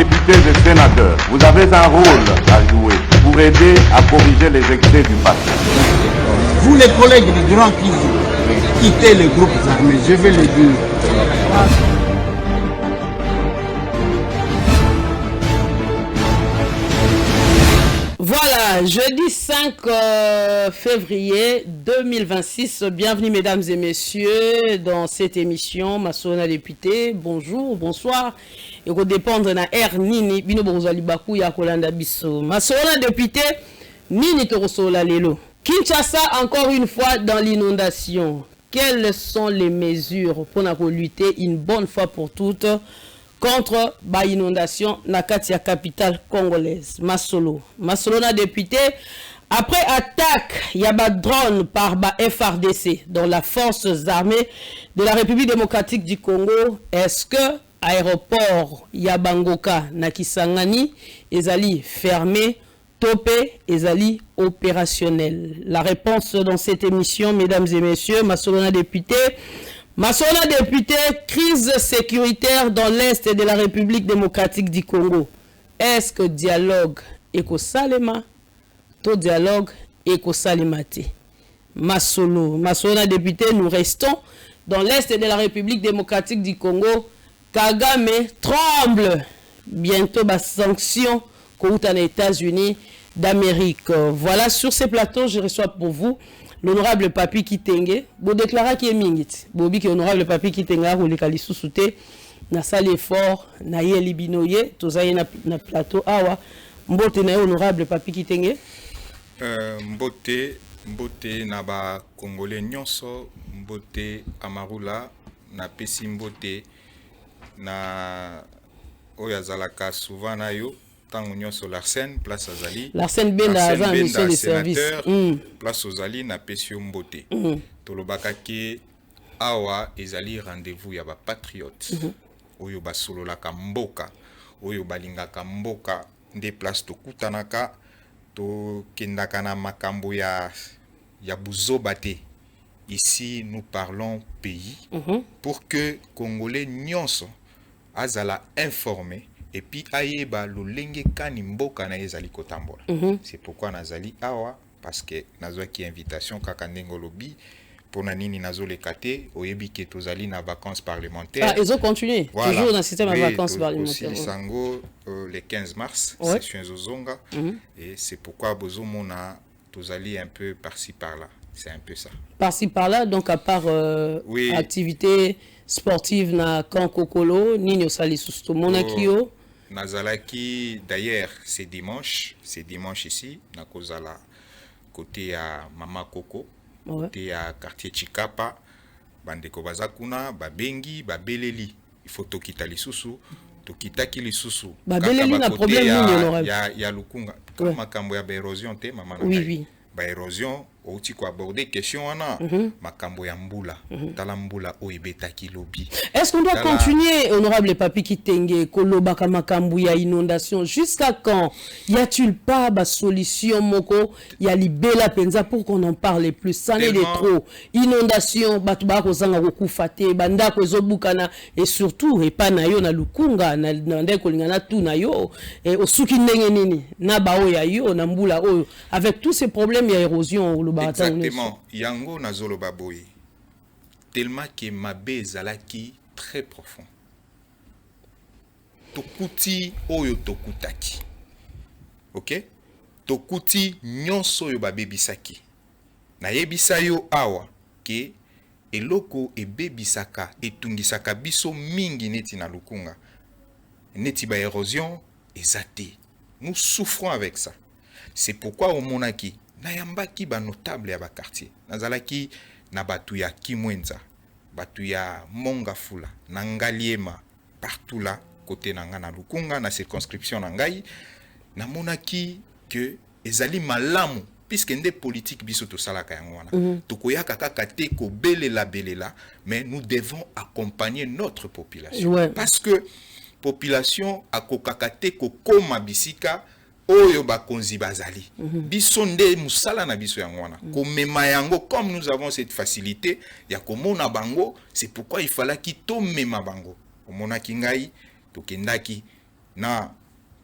députés et sénateurs, vous avez un rôle à jouer pour aider à corriger les excès du passé. Vous les collègues du Grand qui quittez les groupes armés, je vais le dire. Voilà, jeudi 5 février 2026. Bienvenue mesdames et messieurs dans cette émission Masona député. Bonjour, bonsoir. Et qu'on dépendre na air nini bino bozali baku ya kolanda biso. Masona député nini torosola lelo. Kinshasa encore une fois dans l'inondation. Quelles sont les mesures pour lutter une bonne fois pour toutes contre l'inondation na kati ya capitale congolaise Masolo na député après attaque ya ba drone par ba FRDC dans la forces armées de la République démocratique du Congo. Est-ce que aéroport ya Bangoka na Kisangani ezali fermé, topé, ezali opérationnel? La réponse dans cette émission mesdames et messieurs. Masolo na député. Masona député, crise sécuritaire dans l'Est de la République démocratique du Congo. Est-ce que dialogue éco-salema, tout dialogue éco-salemate? Masona député, nous restons dans l'Est de la République démocratique du Congo. Kagame tremble bientôt bas sanctions contre les États-Unis d'Amérique. Voilà, sur ces plateaux, je reçois pour vous l'honorable Papi Kitenge. Vous déclarez qu'il est mingit. Bobi qui honorable Papi Kitenge a roulé kalisu souté na salle fort na yeli binoye tozaye na plateau awa mbote na honorable Papi Kitenge. Mbote na ba congolais nyonso, mbote amarula na pesi mbote na oyazalaka souvent na yo. Sur l'Arsène, place Azali. L'Arsène Benda, mission de service. Place Azali, na Pesio Mbote. Tolobaka ke awa ezali rendez-vous ya ba patriote. Oyo ba solo la kamboka, oyo balinga kamboka, nde place to kutanaka, to kendaka na makambo ya buzobate. Ici, nous parlons pays pour que Congolais nyonso azala informé. Et puis ayeba lolenge kani mboka na ezali kotambola. C'est pourquoi nazali awa parce que nazwa ki invitation kaka ndengo lobi pour na nini nazo le kate oyebi ke tozali na vacances parlementaires. Ah, ils ont continué voilà. Toujours dans le système de vacances parlementaires. Aussi sango le 15 mars, session zozonga et c'est pourquoi bozo mona tozali un peu par-ci par-là. C'est un peu ça. Par-ci par-là donc à part activité sportive na Kankokolo nini osali susto monakio Nazalaki, d'ailleurs, c'est dimanche ici, na kozala côté à Mama Koko, côté à quartier Chikapa, bandeko bazakuna, babengi, babeleli. Il faut tokita lisusu, tokitaki lisusu. Babeleli na problème nini honorable? Ya lukunga. Comme makambo ya érosion te mama na. Oui. Ba érosion outi ko aborder question wana makambo ya mbula tala mbula oyebetaki lobi. Est-ce qu'on doit continuer honorable Papi Kitenge kolobaka makambo ya inondation jusqu'à quand? Y a-t-il pas ba solution moko ya libela penza pour qu'on en parle plus? Ça n'est de trop. Inondation batu ba kozanga kokufa te banda ko ezobukana et surtout epa na yo na lukunga na ndeko lingana tu na yo et osuki ndenge nini na ba oya yo na mbula oyo avec tous ces problèmes ya érosion. Exactement. Yango nazolo baboye. Tellement que ma zalaki très profond. Tokuti oyo tokutaki. Ok? Tokuti nyonso yo babebisaki. Na yebisa yo awa ke eloko ebebisaka etungisaka biso mingi neti na lukunga. Neti ba érosion ezate. Nous souffrons avec ça. C'est pourquoi au monaki nayambaki ba notable ya ba quartier nazalaki na batu ya Kimwenza batu ya Mongafula na Ngaliema partout là côté nanga na lukunga na circonscription na ngai na monaki que ezali malamu puisque nde politique biso to salaka yango wana tokoyaka kaka te ko belela mais nous devons accompagner notre population parce que population akokaka te ko koma bisika oyo bakonzi bazali biso nde musala na biso yango wana komema yango comme nous avons cette facilité ya komona bango c'est pourquoi il fallait ki to mema bango omona ki ngai tokendaki na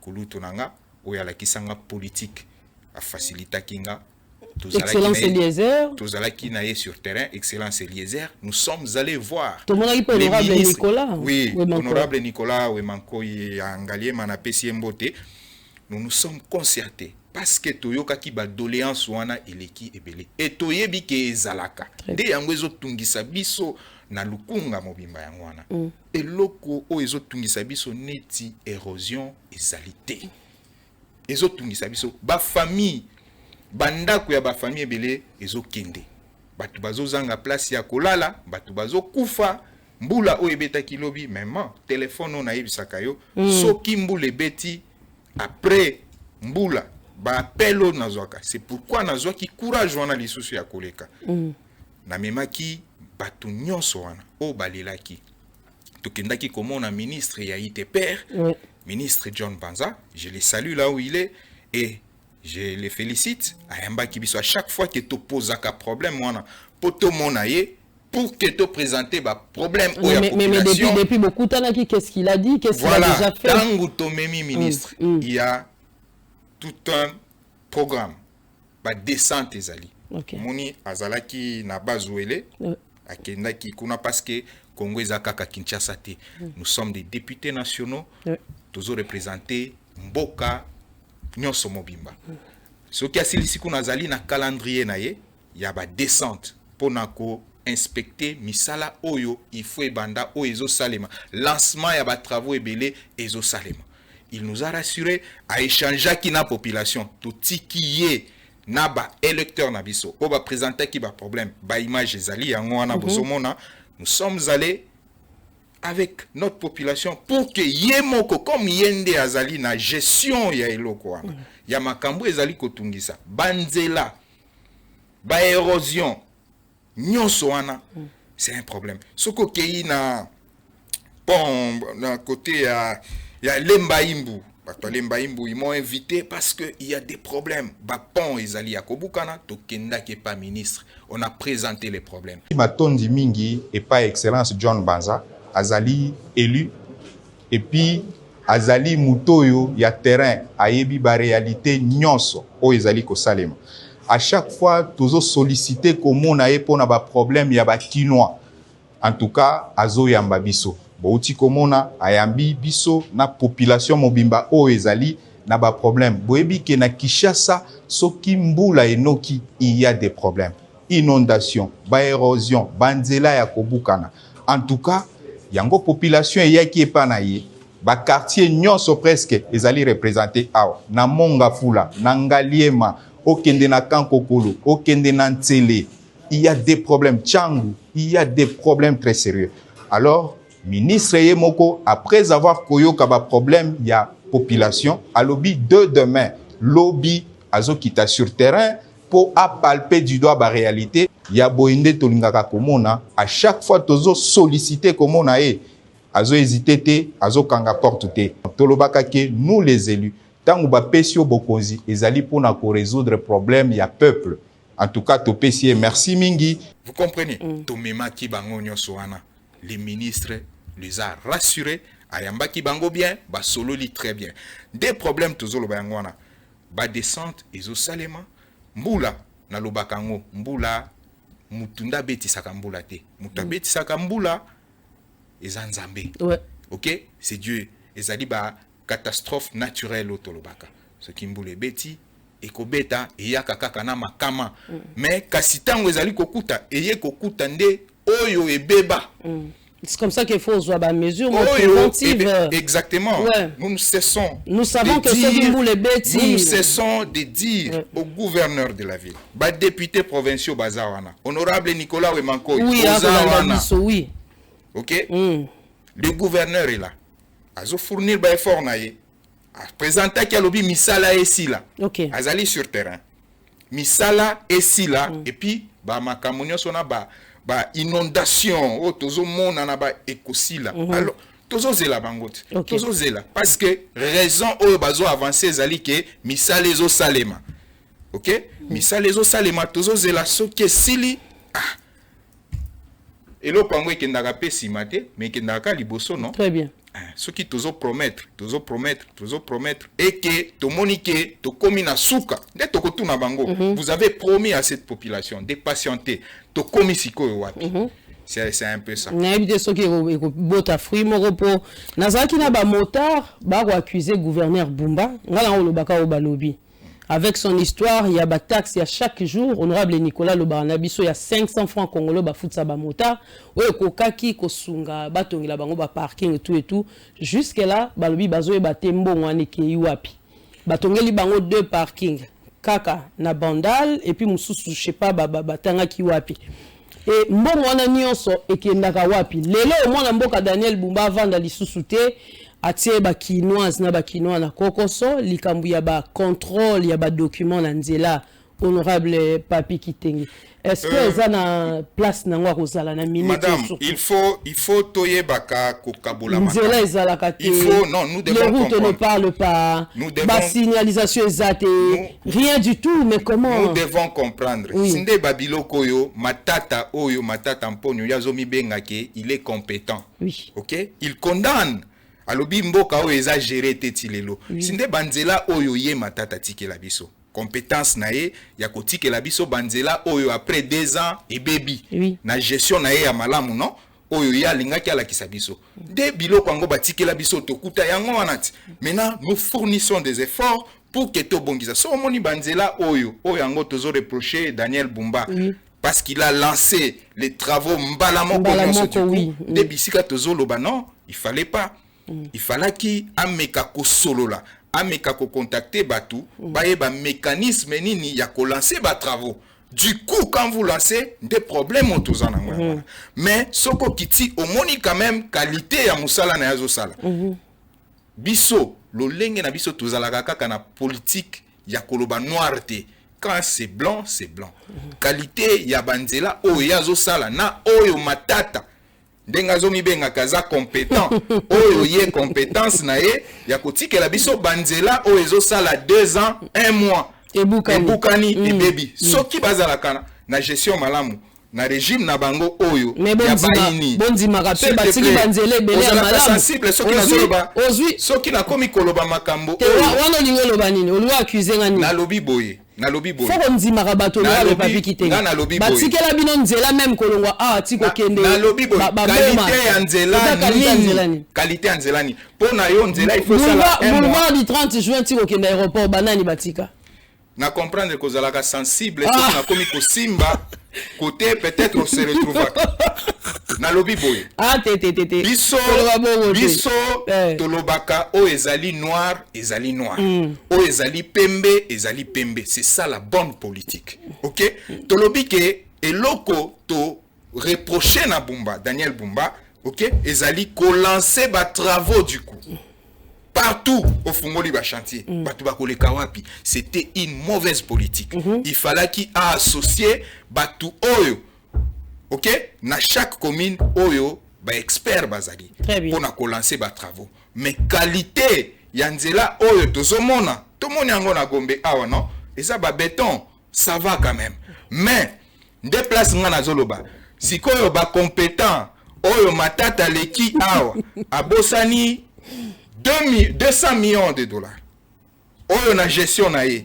kulutu nanga oyo alakisanga politique afacilitaki nga Excellence Eliezer. tozalaki na ye sur terrain. Excellence Eliezer, nous sommes allés voir Tout le monde a dit honorable Nicolas. oui, Wemanko. honorable Nicolas Wemanko Angalie Manapesi Mbote. Nous nous sommes concertés parce que toyokaki ba doléance wana eleki ebele et toyebi ke ezalaka nde yango ezotungisa biso na lukunga mobimba yango wana eloko o ezotungisa biso neti érosion ezali te ezotungisa biso ba famille bandako ya ba famille ebele ezokende batu bazozanga place ya kolala batu bazokufa mbula o ebetaki lobi mema téléphone on ayebisaka yo soki mbula ebeti après mbula ba appelo nazwaka. C'est pourquoi nazwaki courage wana lisusu ya koleka na memaki batu nyonso wana o balelaki tokendaki komona ministre ya ITPR ministre John Banza. Je le salue là où il est et je le félicite. Ayambaki biso à chaque fois que tu poses un problème wana poto monaye pour que tu présentes ba problème ou la population. Mais depuis beaucoup de temps qu'est-ce qu'il a dit, qu'est-ce qu'il a déjà fait? Tangu tomemi ministre, il y a tout un programme ba descente ezali. Moni azalaki na bazouele akendaki kuna parce que Congo ezakaka Kinshasa te. Nous sommes des députés nationaux. Tozo représenter mboka nyonso mobimba. Ce qui a silisi kuna zali na calendrier na ye ya ba descente pona ko inspecter misala oyo il faut ebanda o ezo salema lancement ya ba travaux ebele ezo salema. Il nous a rassuré à échanger qui na population tout qui est na ba électeur na biso o ba présenter qui ba problème ba image ezali yango wana bozomona. Nous sommes allés avec notre population pour que yemoko comme yende azali na gestion ya eloko wana ya makambo ezali kotungisa banzela ba érosion nyonso wana c'est un problème soko kei na pont na côté ya Lembaimbu bato Lembaimbu ils m'ont invité parce que il y a des problèmes ba pont ezali ya kobukana to kenda ke pas ministre on a présenté les problèmes matondi mingi et pas excellence John Banza azali élu et puis azali mutoyo ya terrain ayebi ba réalité nyonso o ezali ko salema à chaque fois tozo solliciter komona e pona ba problème ya ba kinois en tout cas azo yamba biso bouti komona ayambi biso na population mobimba o ezali na ba problème boyebi ke na Kinshasa soki mbula enoki il y a des problèmes inondation ba érosion banzela ya kobukana en tout cas yango population eyaki epana ye ba quartier nyonso presque ezali représenté awa na Mongafula na Ngaliema okende na Kankokolo okende na Ntsele il y a des problèmes Tchangu il y a des problèmes très sérieux alors ministre Yemoko après avoir koyoka ba problème ya population alobi de demain lobby azokita sur terrain pour palper du doigt la réalité. Ya boinde tolingaka komona à chaque fois tozo solliciter komona azo hésiter te azo kanga porte te tolobaka ke nous les élus tangu ba pesio bokonzi ezali pona ko résoudre problème ya peuple en tout cas to pesier merci mingi. Vous comprenez tomema ki bango nyonso wana les ministres les a rassurés ayambaki bango bien ba solo li très bien des problèmes tozo lo bango wana ba descente ezo salema mbula na lobakango mbula mutunda beti sakambula te muta beti sakambula ezanzambe OK c'est Dieu ezali ba catastrophe naturelle otolobaka ce qui mbule beti ekobeta eyaka kaka na makama mais kasi tango ezali kokuta eye kokuta nde oyo ebeba c'est comme ça qu'il faut jouer à mesure préventive. Exactement. Ouais. Nous cessons. Nous savons que c'est vous les bêtises. Nous cessons de dire au gouverneur de la ville, bah député provincial Bazawana, honorable Nicolas Wemanko, oui. OK? Le gouverneur est là. Azo fournir ba effort naie. A présenter qu'il lobby misala ici là. OK. Azali sur terrain. Misala ici là et puis ba makamonyo sona ba inondation o tozo mona na ba ekosila alors tozo zela bangote tozo zela parce que raison o bazo avancer zali ke misala ezo salema OK misala ezo salema tozo zela soki sili elo pango ekendaka pe simate mais ekendaka liboso non très bien Ce qui t'ose promettre, et que to monique, to komi na souka, dès to kotu na bango, vous avez promis à cette population de patienter, to komi siko wapi. C'est un peu ça. Na ebite soki bota fruit moko po nazaki na ba motard ba ko accuser gouverneur Bumba ngala olobaka obalobi. Avec son histoire, il y a des taxes, il y a chaque jour, honorable Nicolas Lobanabiso, il y a 500 francs congolais, il y a des motard, il y a des kosunga, il y a des parking et tout. Jusque là, il y a des tembo, il y a deux parkings. Kaka, na bandal, et puis je ne sais pas, batanga ki wapi. Et mbongo wana nyonso ekendaka wapi. Lelo omona mboka Daniel Bumba vanda lisusu te. Atie ba kinoise na ba kinois na kokoso likambu ya ba contrôle ya ba document na nzela honorable Papi Kitengi. Est-ce que ça na place na ngwa kozala na minute? Madame, il faut toye baka kokabola nzela ezalaka te. Il faut non, nous devons les routes ne parlent pas. Ba signalisation ezate rien du tout, mais comment nous devons comprendre. Sinde babiloko yo matata mponyo yazomi bengake, il est compétent. Oui. OK? Il condamne alobi mboka oyo eza géré tetilelo. Sinde banzela oyo ye matata tikela biso. Compétence na ye ya kotikela biso banzela oyo après 2 ans et baby. Na gestion na ye ya malamu non? Oyo ya lingaki ala kisabiso. De biloko ngo batikela biso tokuta yango wanati. Maintenant nous fournissons des efforts pour que to bongisa. So moni banzela oyo yango tozo reprocher Daniel Bumba. Parce qu'il a lancé les travaux mbalamoko de bisika tozo loba non, il fallait pas. Il fallait qu'il ameka ko solola, ameka ko contacter batu, baye ba mécanisme nini ya ko lancer ba travaux. Du coup, quand vous lancez, des problèmes ont tous en anglais. Mais soko kiti omoni quand même qualité ya musala na yazo sala. Biso lo lenge na biso tozalaka kaka na politique ya koloba noir te. Quand c'est blanc, c'est blanc. Qualité ya banzela o yazo sala na oyo matata. Dengazo mibenga kaza compétent. Oyo ye compétence na ye ya kotikela biso banzela o ezo sala 2 ans, 1 mois. Et Bukani et baby. Soki bazalaka na gestion malamu na régime na bango oyo ya baini. Bondi marape batiki banzele belé malamu. Sensible soki na zoloba. Soki na komi koloba makambo. Wana lingo loba nini? Olu accuser ngani? Na lobi boye. Faut ndi marabato na Papi Kitengi. Batikela bino nzela même kolongwa tiko kende. Na lobi boye. Qualité ya nzela ni. Qualité ya nzela ni. Pona yo nzela il faut sala. Boulevard du 30 juin tiko kende aéroport banani batika. Na comprendre que zalaka sensible soki na komi ko simba côté peut-être on se retrouve. Na lobi boye. Biso tolobaka o ezali noir, o ezali pembe, c'est ça la bonne politique. OK? Tolobi ke eloko to reprocher na Bumba, Daniel Bumba, OK? Ezali ko lancer ba travaux du coup. Partout au Fungoli ba chantier, Batuba koleka wapi, c'était une mauvaise politique. Il fallait qu'il a associé Batu Oyo. OK? Na chaque commune Oyo ba expert bazali pour na lancer ba travaux. Mais qualité yanzela Oyo tozomona, tout monde yango na Gombe awa non? Et ça ba béton, ça va quand même. Mais déplace ngana zoloba. Si koyo ba compétent Oyo matata leki awa, abosani 200 millions de dollars. Oyo na gestion na ye.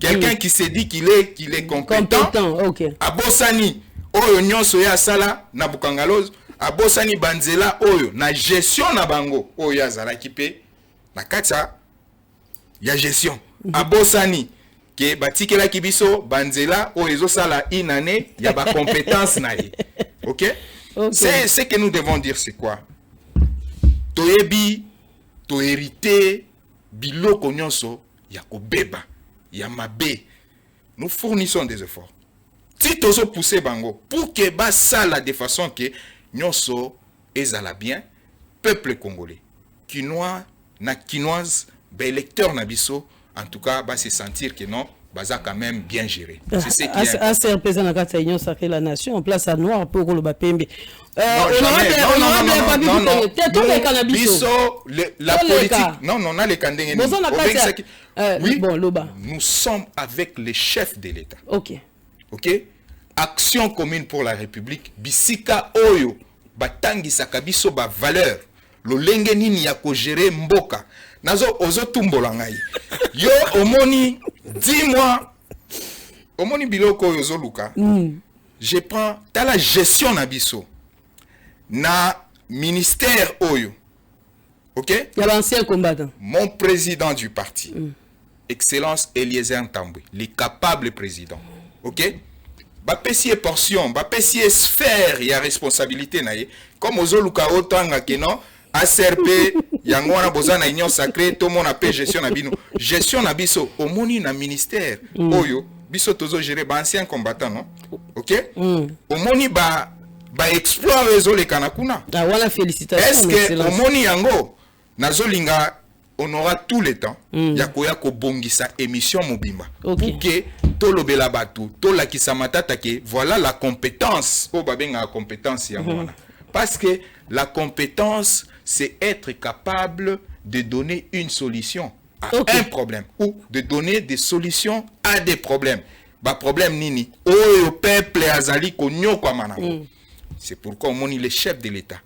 Quelqu'un qui se dit qu'il est compétent. Okay. Abosani oyo nyonso ya sala na Bukangaloz, abosani banzela oyo na gestion na bango oyo azala kipe na katsa ya gestion. Abosani ke batikela kibiso banzela oyo ezo sala inane ya ba compétence na ye. OK? C'est ce que nous devons dire, c'est quoi? Toyebi to hérité biloko nyonso ya kobeba ya mabe. Nous fournissons des efforts. Si tozo pousser bango pour que ba sala de façon que nyonso ezala bien, peuple congolais, quinois na quinoise, ba électeur na biso, en tout cas ba se sentir que non baza quand même bien géré. C'est ce qui est. ACR présent na kata union sacrée la nation en place à noir pour le bapembe. La politique. Non, on a les candidats. Oui, bon, Loba. Nous sommes avec les chefs de l'État. OK. OK. Action commune pour la République. Bisika Oyo. batangisaka biso ba valeur lolenge nini ya ko gérer mboka nazo ozo tumbola ngai yo omoni dis-moi omoni biloko ozo luka je prends ta la gestion na biso na ministère oyo. OK? Il y a l'ancien combattant. Mon président du parti, Excellence Eliezer Ntambwe, le capable président. OK? Bapesier portion, bapesier sphère, il y a responsabilité naie. Comme ozoluka otanga keno, ACRP, yangwana bozana union sacrée, tout mon appel gestion nabino. Gestion nabiso, omoni na ministère, oyo, biso tozo gérer ba ancien combattant, non? OK? Omoni ba exploit réseau les kanakuna. Ah voilà, félicitations. Est-ce que omoni yango nazolinga on aura tout le temps yakoya ko bongisa émission mobimba pour que tolobela batu tolakisa matata ke voilà la compétence o babenga la compétence ya mwana parce que la compétence c'est être capable de donner une solution à un problème ou de donner des solutions à des problèmes ba problème nini o peuple azali ko nyokwa manango. C'est pourquoi on moni le chef de l'État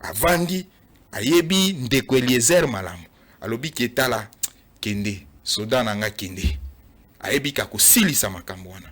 avandi ayebi ndeko Eliezer malamu alobi ketala kende soda nanga kende ayebi ka kosilisa makambo wana.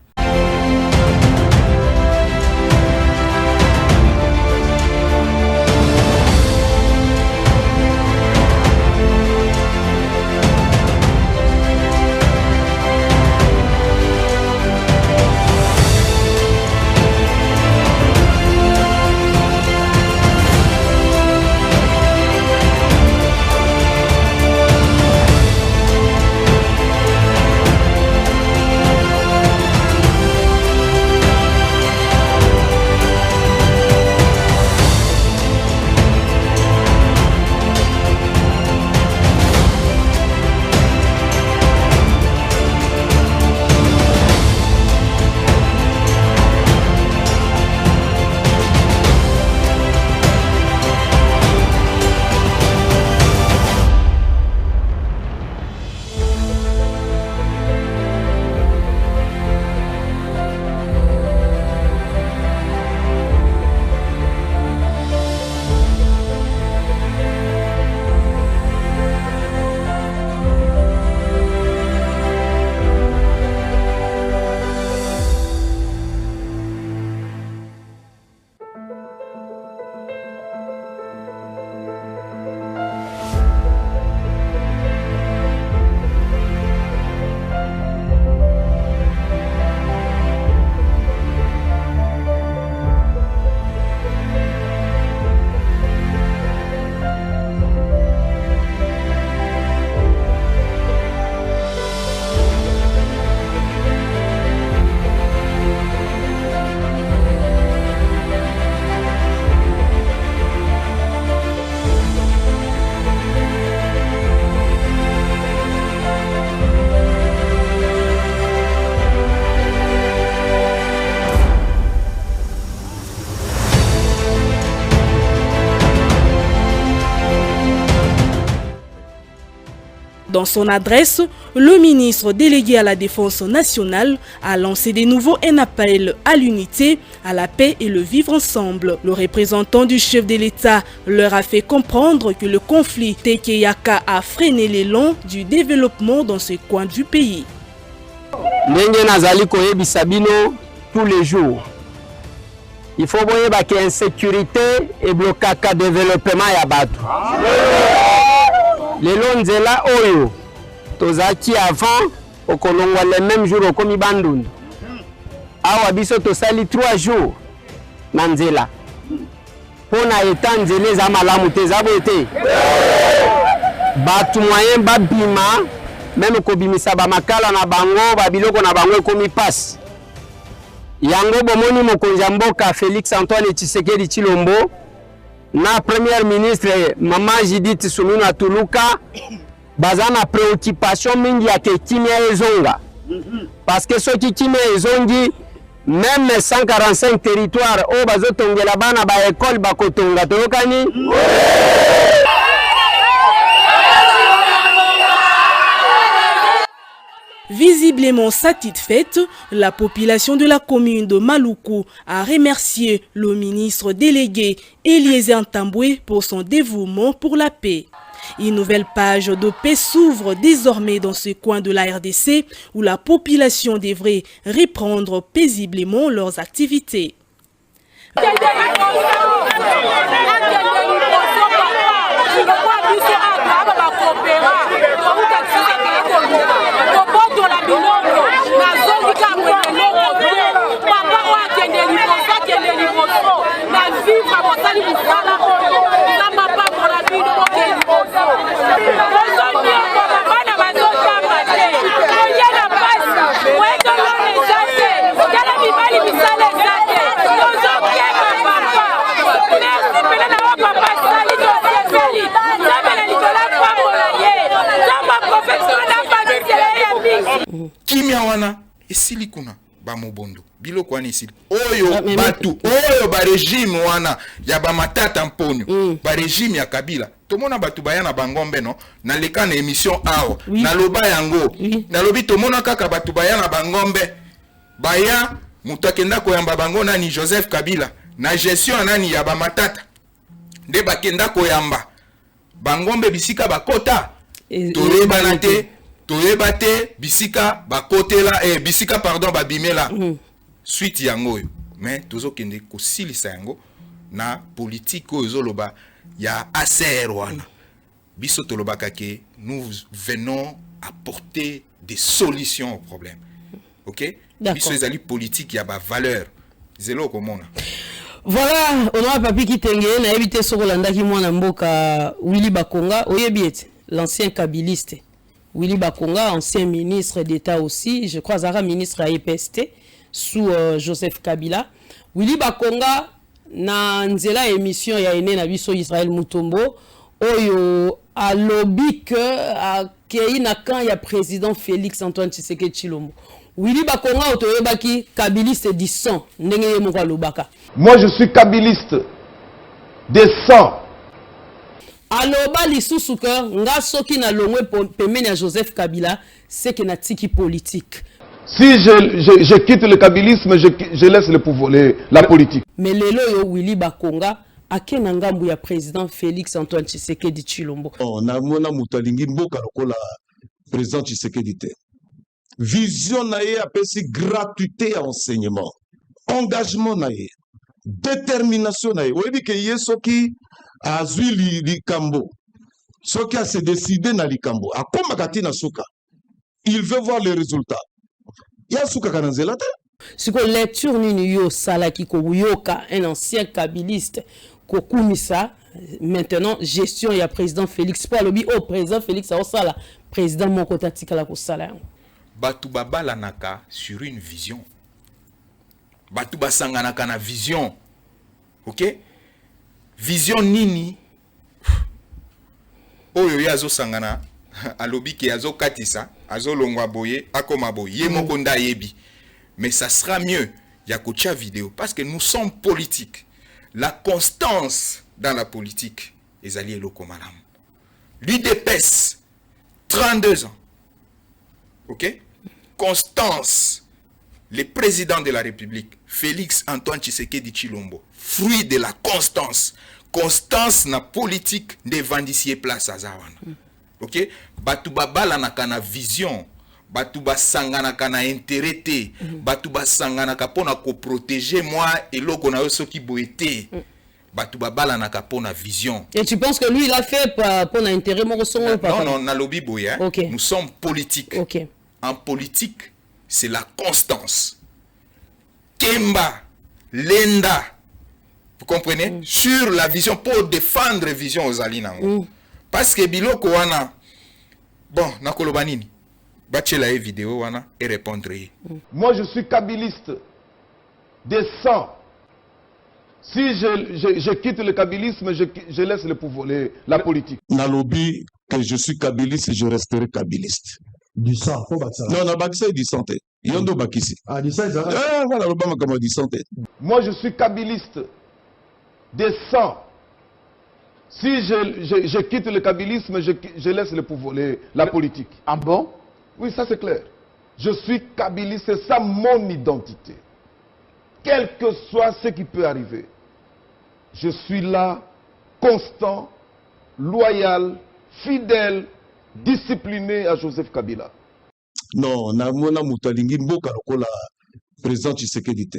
Dans son adresse, le ministre délégué à la Défense nationale a lancé de nouveau un appel à l'unité, à la paix et le vivre ensemble. Le représentant du chef de l'État leur a fait comprendre que le conflit Tekeyaka a freiné l'élan du développement dans ce coin du pays. Tous les jours. Il faut voir qu'il y a insécurité et blocage de développement à Batu. Les lonzela oyo tozaki avant au Kolongwa les mêmes jours au komi bandundu awa biso tosali 3 jours na nzela pona eta nzela za malamu te za bote batu moyen babima même kobimisa ba makala na bango ba biloko na bango komi passe yango bomoni mokonzi ya mboka Félix Antoine Tshisekedi Tshilombo na premier ministre Mama Judith Suminwa Tuluka bazana préoccupation mingi ya kimia ezonga parce que ce qui kimia ezongi même 145 territoires o bazotongela bana ba école bakotonga tokani Visiblement satisfaite, la population de la commune de Maluku a remercié le ministre délégué Eliezer Ntambwe pour son dévouement pour la paix. Une nouvelle page de paix s'ouvre désormais dans ce coin de la RDC où la population devrait reprendre paisiblement leurs activités. Kimia wana esili kuna ba mobondo biloko wana esili oyo batu oyo ba regime wana ya ba matata mponyo ba regime ya Kabila tomona batu baya na bangombe no na leka na émission awo na loba yango na lobi tomona kaka batu baya na bangombe baya mutakenda koyamba bango nani Joseph Kabila na gestion nani ya ba matata nde bakenda koyamba bangombe bisika bakota toyeba te toyeba te bisika bakotela bisika pardon babimela suite yango mais tozokende kosilisa yango na politique oyo zoloba ya ACR wana biso tolobaka ke nous venons apporter des solutions au problème. OK? Biso ezali politique ya ba valeur zelo komona. Voilà, on a papi kitenge na ebité sokolanda ki mwana mboka Willy Bakonga oyebiete l'ancien kabiliste. Willy Bakonga, ancien ministre d'État aussi, je crois, Zara ministre à EPST, sous Joseph Kabila. Willy Bakonga, na nzela émission ya ene na biso Israël Mutombo, oyo a lobby que a kei na kan ya président Félix Antoine Tshisekedi Tshilombo. Willy Bakonga otoyebaki kabiliste du sang, ndenge ye moko lobaka. Moi je suis kabiliste des sang. Aloba lisusu ke nga soki na longwe pemeni ya Joseph Kabila c'est que na tiki politique. Si je quitte le kabilisme, je laisse le pouvoir, la politique. Mais lelo yo Willy Bakonga akena ngambu ya président Félix Antoine Tshisekedi Tshilombo. Na mona mutalingi mboka lokola président Tshisekedi te. Vision na ye apesi gratuité à enseignement. Engagement na ye. Détermination na ye. Oyebi ke ye soki azui likambo. Soki a se décider na likambo. Akoma kati na suka. Il veut voir les résultats. Ya suka kananzela te. Siko lecture nini yo salaki ko yoka un ancien kabiliste ko kumisa maintenant gestion ya président Félix pour lobi au président Félix a sala président moko tatikala ko sala. Batu babala naka sur une vision. Batu basanganaka na vision. OK? Vision nini oyo yazo sangana alobi ki azo katisa azo longwa boye akoma boye ye moko nda yebi. Mais ça sera mieux ya kocha vidéo parce que nous sommes politiques. La constance dans la politique ezali eloko malamu. L'UDPS 32 ans. OK? Constance, le président de la République, Félix Antoine Tshisekedi Tshilombo, fruit de la constance. Constance na politique de vendissier place à Zawana. OK? Batu babala na kana vision, batu basangana kana intérêt te, batu basangana ka pona ko protéger moi et loko na yo soki boete. Batu babala na ka pona vision. Et tu penses que lui il a fait pour intérêt mon son pas? Non, na lobby boye. Okay. Nous sommes politiques. OK. En politique, c'est la constance. Kemba, Lenda, vous comprenez? Sur la vision, pour défendre la vision aux Alinango. Parce que Biloko wana, bon, nakoloba nini? Bachela e vidéo wana et répondre. Moi je suis kabiliste des sang. Si je quitte le kabilisme, je laisse le pouvoir, la politique. Nalobi que je suis kabiliste, je resterai kabiliste. Du sang, faut battre ça. Non, non, bakisa du santé. Yondo bakisi. Ah, du sang, ils arrêtent. Ah, voilà, l'Obama comme du santé. Moi, je suis kabiliste des sang. Si je quitte le kabilisme, je laisse le pouvoir, la politique. Ah bon? Oui, ça c'est clair. Je suis kabyliste, c'est ça mon identité. Quel que soit ce qui peut arriver, je suis là, constant, loyal, fidèle, discipliné à Joseph Kabila. Non, namona mutalingi mboka lokola président Tshisekedi te.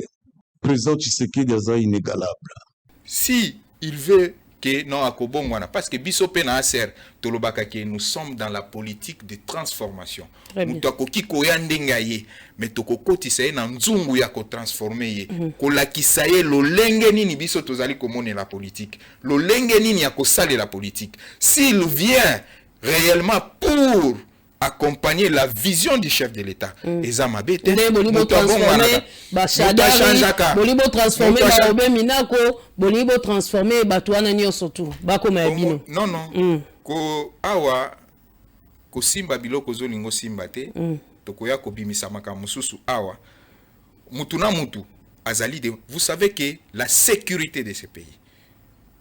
Président Tshisekedi est inégalable. Si il veut que non akobongwana parce que biso pe na aser tolobaka que nous sommes dans la politique de transformation. Mutu akoki koya ndenga ye mais tokokotisa ye na nzungu ya ko transformer ye. Kolakisa ye lolenge nini biso tozali komone la politique. Lolenge nini ya kosale la politique. S'il vient réellement pour accompagner la vision du chef de l'État. Et ça m'a bête. Bolibo transformer Minako, Bolibo transformer Batouana Nyosotu, Bako Mabino. Non, non. Ko awa ko simba biloko zolingo simba te. Tokoya ko bimisa makamususu awa. Mutuna mutu azali de. Vous savez que la sécurité de ce pays.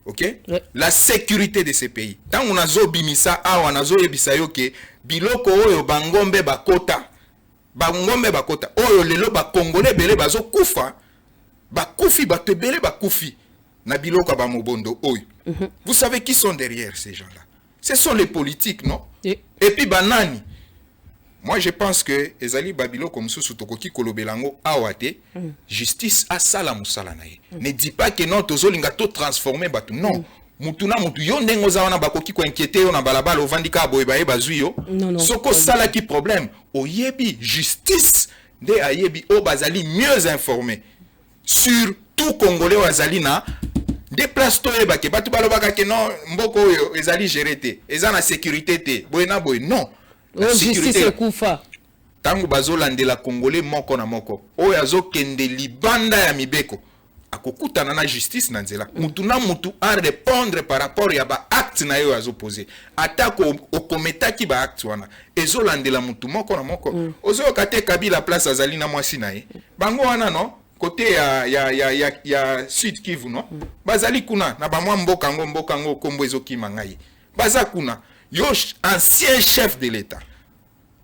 OK? La sécurité de ce pays. Tant on a zo bimisa awa na zo yebisa yo ke biloko oyo bangombe bakota oyo lelo ba congolais belé bazo kufa bakufi batebele bakufi na biloko ba mobondo oyo. Vous savez qui sont derrière ces gens-là? Ce sont les politiques, non? Et puis banani. Moi je pense que ezali babilo comme sous tokoki kolobelango awate justice a sala musala naye. Ne dis pas que non tozolinga to transformer batu non. Mutuna mutu yo ndengo za wana bakoki ko inquiéter yo na balabala ovandika boye baye bazuyo. Soko sala ki problème oyebi justice de ayebi o bazali mieux informé sur tout congolais wazali na déplace to eba ke batu balobaka ke non mboko yo ezali géré eza na sécurité te boye na boye non. La sécurité justice kufa. Tangu bazolandela congolais moko na moko oyo azokende libanda ya mibeko akokutana na justice na nzela mutu na mutu a répondre par rapport ya ba acte na yo azopose atako okometaki ba acte wana ezolandela mutu moko na moko ozoyoka te Kabila place azali na mwasi na ye bango wana no côté ya Sud Kivu no bazali kuna na ba mwa mboka ngo kombo ezokima ngai baza kuna yo ancien chef de l'État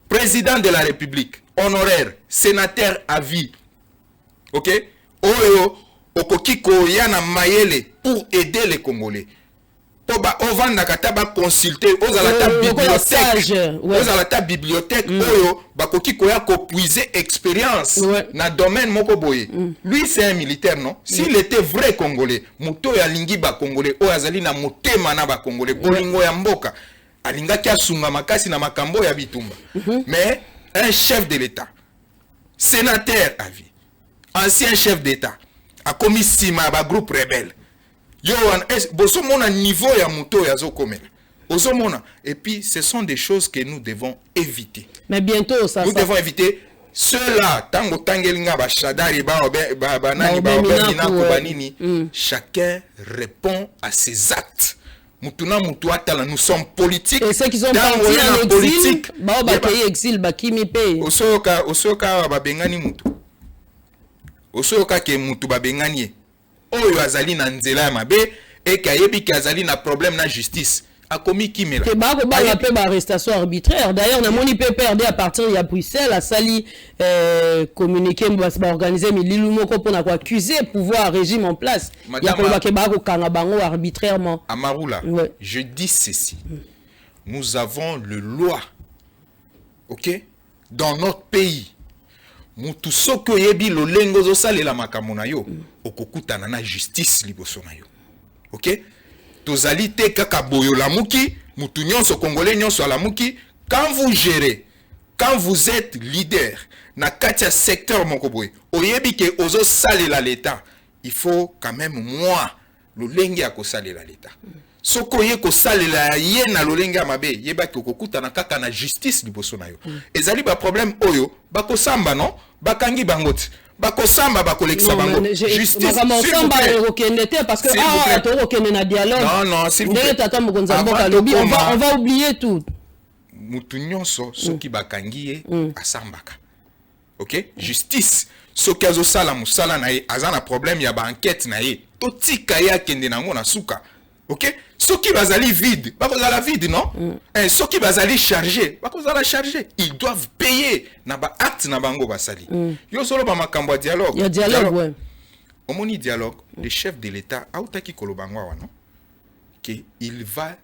président de la République honoraire sénateur à vie, OK, oyo okokiko yana mayele pour aider les Congolais. Poba ovanda kataba consulter aux ta bibliothèque oyo bakokiko ya ko puiser expérience na domaine moko boye. Lui c'est un militaire non? S'il était vrai Congolais, muto ya lingi ba Congolais o azali na motema na ba Congolais bolingo ya mboka alinga kia sunga makasi na makambo ya bitumba. Mais un chef de l'État, sénateur à vie, ancien chef d'État, a commis sima ba groupe rebelle. Yo boso mona niveau ya muto ya zo komela. Boso mona et puis ce sont des choses que nous devons éviter. Mais bientôt ça nous devons éviter cela tango tangelinga ba shadari ba nani ba bina ko banini. Chacun répond à ses actes. Mutuna mutu atala nous sommes politiques. Et ceux qui sont partis en exil, ba pays exil ba kimi pe. Osoka ba bengani mutu. Osoka ke mutu ba bengani. Oyo azali na nzela ya mabe et kayebi ki azali na problème na justice. A commis kimela. Que ba pe ba arrestation arbitraire. D'ailleurs na moni pe perdre à partir de Bruxelles a sali communiquer ba organiser mililu moko pour na ko accuser pouvoir régime en place. Ya ko ba ke ba ko kanga bango arbitrairement. Amarula, je dis ceci. Nous avons le loi. OK? Dans notre pays. Mutu soko yebi lo lengo zo salela makambo na yo okokutana na justice liboso na yo. OK? Tozali te kaka boyo lamuki mutu nyonso congolais nyonso alamuki quand vous gérez, quand vous êtes leader na katia secteur moko boye oyebi ke ozo salela l'État, il faut quand même moi lo lengi ya ko salela l'État. Soko ye ko salela ye na lo lengi ya mabe yeba ke okokutana kaka na justice liboso na yo. Ezali ba problème oyo bako samba non bakangi bangote bako samba bako lekisa bango justice samba parce que to okene na dialogue non s'il vous plaît on va oublier tout mutu nyonso soki bakangi ye asambaka. OK, justice soki azo sala musala na ye azana problème ya ba enquête na ye totika ya kende nango na suka ok, ceux qui bazali vide, pas cause la vide, non? Ceux qui bazali chargé, pas cause la chargé, ils doivent payer na ba acte na bango basali. Yo solo ba makambo dialogue. Il y a dialogue, ouais. Au moni dialogue, le chef de l'État, autaki kolobango non? Que il va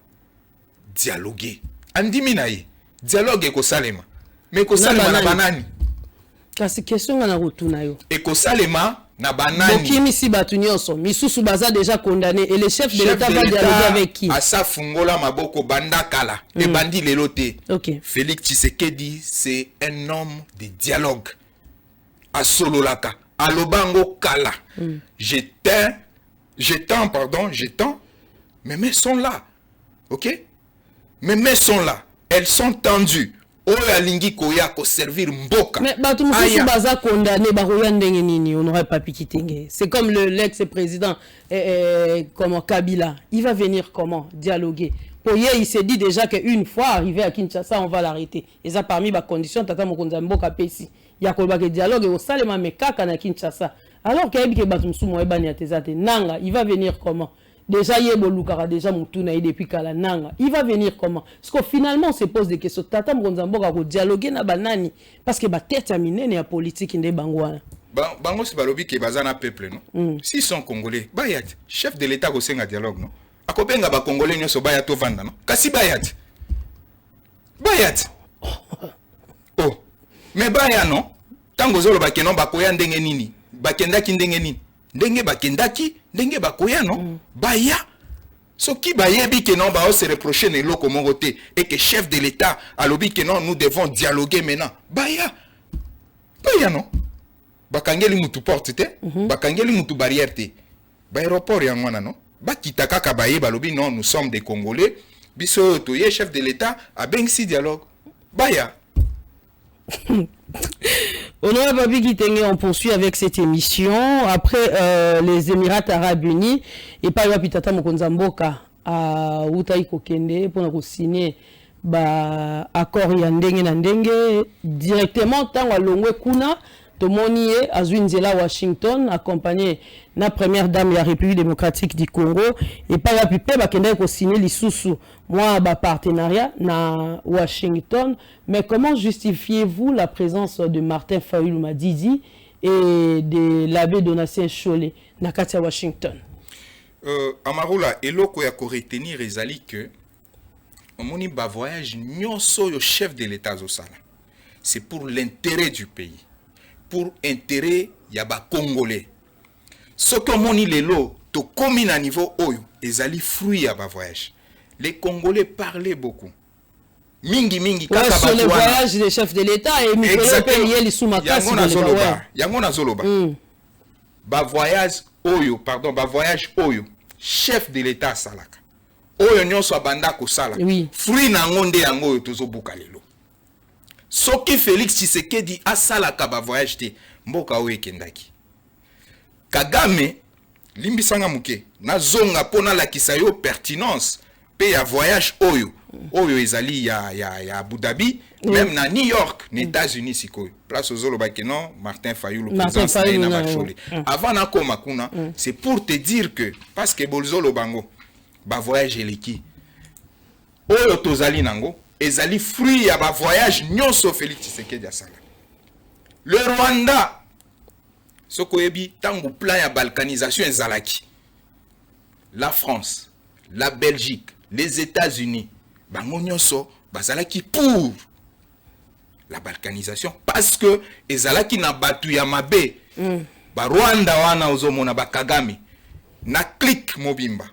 dialoguer. Andi minaye, dialogue eko salema. Mais eko salema na banani. Kasi question na rotuna yo. Eko salema na banani. Bokimi si batu nyonso, misusu baza déjà condamné et le chef de l'État va dialoguer avec qui? Asa fungola maboko banda kala et bandi lelote. OK. Félix Tshisekedi, c'est un homme de dialogue. A sololaka, a lobango kala. J'étends, mes mains sont là. OK? Mes mains sont là. Elles sont tendues. Oyalingi koya ko servir mboka. Mais batu mususu baza condamné baroya ndenge nini, on n'aurait pas pu quitter. C'est comme l'ex-président comment Kabila, il va venir comment dialoguer. Pour hier, il s'est dit déjà qu'une fois arrivé à Kinshasa, on va l'arrêter. Et ça parmi les conditions tata mokonza mboka pesi. Il y a kolba que dialogue au salema mekaka na Kinshasa. Alors qu'il y a batu mususu mo ebani atezate nanga, il va venir comment? Déjà, il y a déjà depuis Kalananga. Il va venir comment? Parce que finalement, on se pose des questions. Tata Mgonzamboka va dialoguer na banani. Parce que ba terminé la politique inde bangwana. Bango c'est balobi ke bazana peuple non. S'ils sont congolais, bayat chef de l'État ko senga dialogue non. Akobenga ba congolais nyoso bayat to vanda non. Kasi bayat. Bayat. Oh. Mais baya non. Tango zolo ba kenon ba koya ndenge nini? Ba kendaki ndenge nini? Ndenge bakendaki, ndenge bakoya non? Baya. So qui bayebi que non ba se reprocher ne loko mongote et que chef de l'État a lobby que non nous devons dialoguer maintenant. Baya. Baya non. Bakangeli mutu porte te, bakangeli mutu barrière te. Ba aéroport ya ngwana non? Ba kitaka ka baye ba lobby non nous sommes des Congolais. Biso to ye chef de l'État a bengsi dialogue. Baya. Honorable Babi Kitenge, on poursuit avec cette émission. Après les Émirats Arabes Unis, et par exemple, Tata Mokonzamboka à Utaï Kokende pour signer accord Yandenge Nandenge directement tant à Longwe Kuna. Tomonié à Zwinzela, Washington, accompagné de la première dame de la République démocratique du Congo. Et par la plupart, il a signé les sous moi, partenariat na Washington. Mais comment justifiez-vous la présence de Martin Fayulu Madidi et de l'abbé Donatien Cholet na Katia Washington? Amaroula, eloko ya ko retenir ezali que on moni ba voyage nyonso yo chef de l'État zosala. C'est pour l'intérêt du pays. Pour intérêt yaba congolais. Ce que moni lelo to komi na niveau oyo ezali fruit yaba voyage. Les Congolais parlaient beaucoup. Mingi kaka sur le voyage des chefs de l'État et Mikolo payer les sous-makasi Yangona Zoloba. Ba voyage oyo, ba voyage oyo chef de l'État salaka. Oyo nyonso abanda ko sala. Fruit na ngonde yango oyo tozobuka lelo. Soki Félix Tshisekedi asala kaba voyage te mboka oyo ekendaki. Kagame limbisanga muke na zonga pona la kisayo pertinence pe ya voyage oyo ezali ya Abu Dhabi même na New York les États-Unis sikoyo place ozolo bakeno Martin Fayulu présence na Macholi avant na koma kuna c'est pour te dire que parce que bolzolo bango ba voyage eleki oyo tozali nango ezali fruit ya ba voyage nyonso Félix Tshisekedi asala. Le Rwanda soko yebi tango plan ya balkanisation ezalaki. La France, la Belgique, les États-Unis, bango nyonso bazalaki pour la balkanisation parce que ezalaki na batu ya mabe. Ba Rwanda wana ozomona ba Kagame na clique mobimba.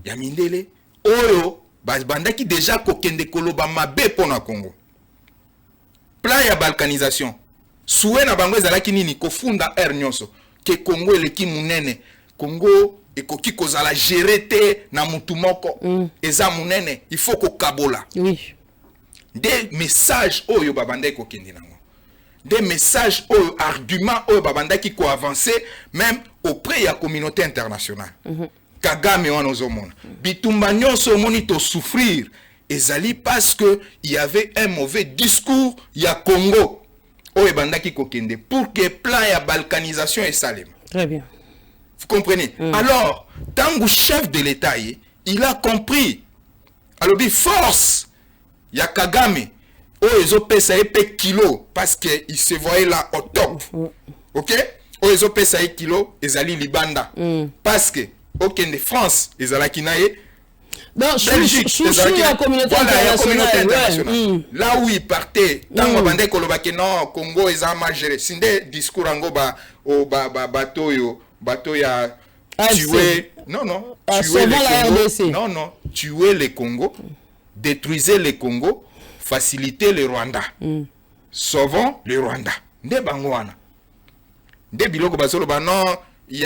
Ya mindele oyo bandaki déjà kokende koloba mabe pona Congo. Plan ya balkanisation. Soué na bango ezalaki nini kofunda air nyonso ke Congo eleki munene. Congo ekoki kozala gérer te na mutu moko. Eza munene, il faut ko kabola. Oui. Des messages oyo babandaki kokende nango. Des messages oyo arguments oyo babandaki ko avancer même auprès de la communauté internationale. Kagame wana ozomona. Bitumba nyonso moni to souffrir ezali parce que il y avait un mauvais discours ya Congo. Oyo bandaki kokende pour que plan ya balkanisation et salem. Très bien. Vous comprenez? Alors, tango chef de l'État il a compris. Alors, force, il y a Kagame. Oh, ils ont payé kilo parce qu'il se voyait là au top. Ok? Oh, ils ont payé kilo, ils allaient Libanda. Parce que, ok, de France, ils allaient Kinaye. Donc, Belgique, la communauté internationale. Ouais. Là où ils partaient, dans le bandé Kolobake, non, Congo, ils ont mal géré. C'est des discours en bateau, ya tuer. Non, tuer les Congo. Non, tuer les Congo, détruisez les Congo, faciliter le Rwanda. Sauvons le Rwanda. Nde bangwana. Nde biloko basolo ba non, il y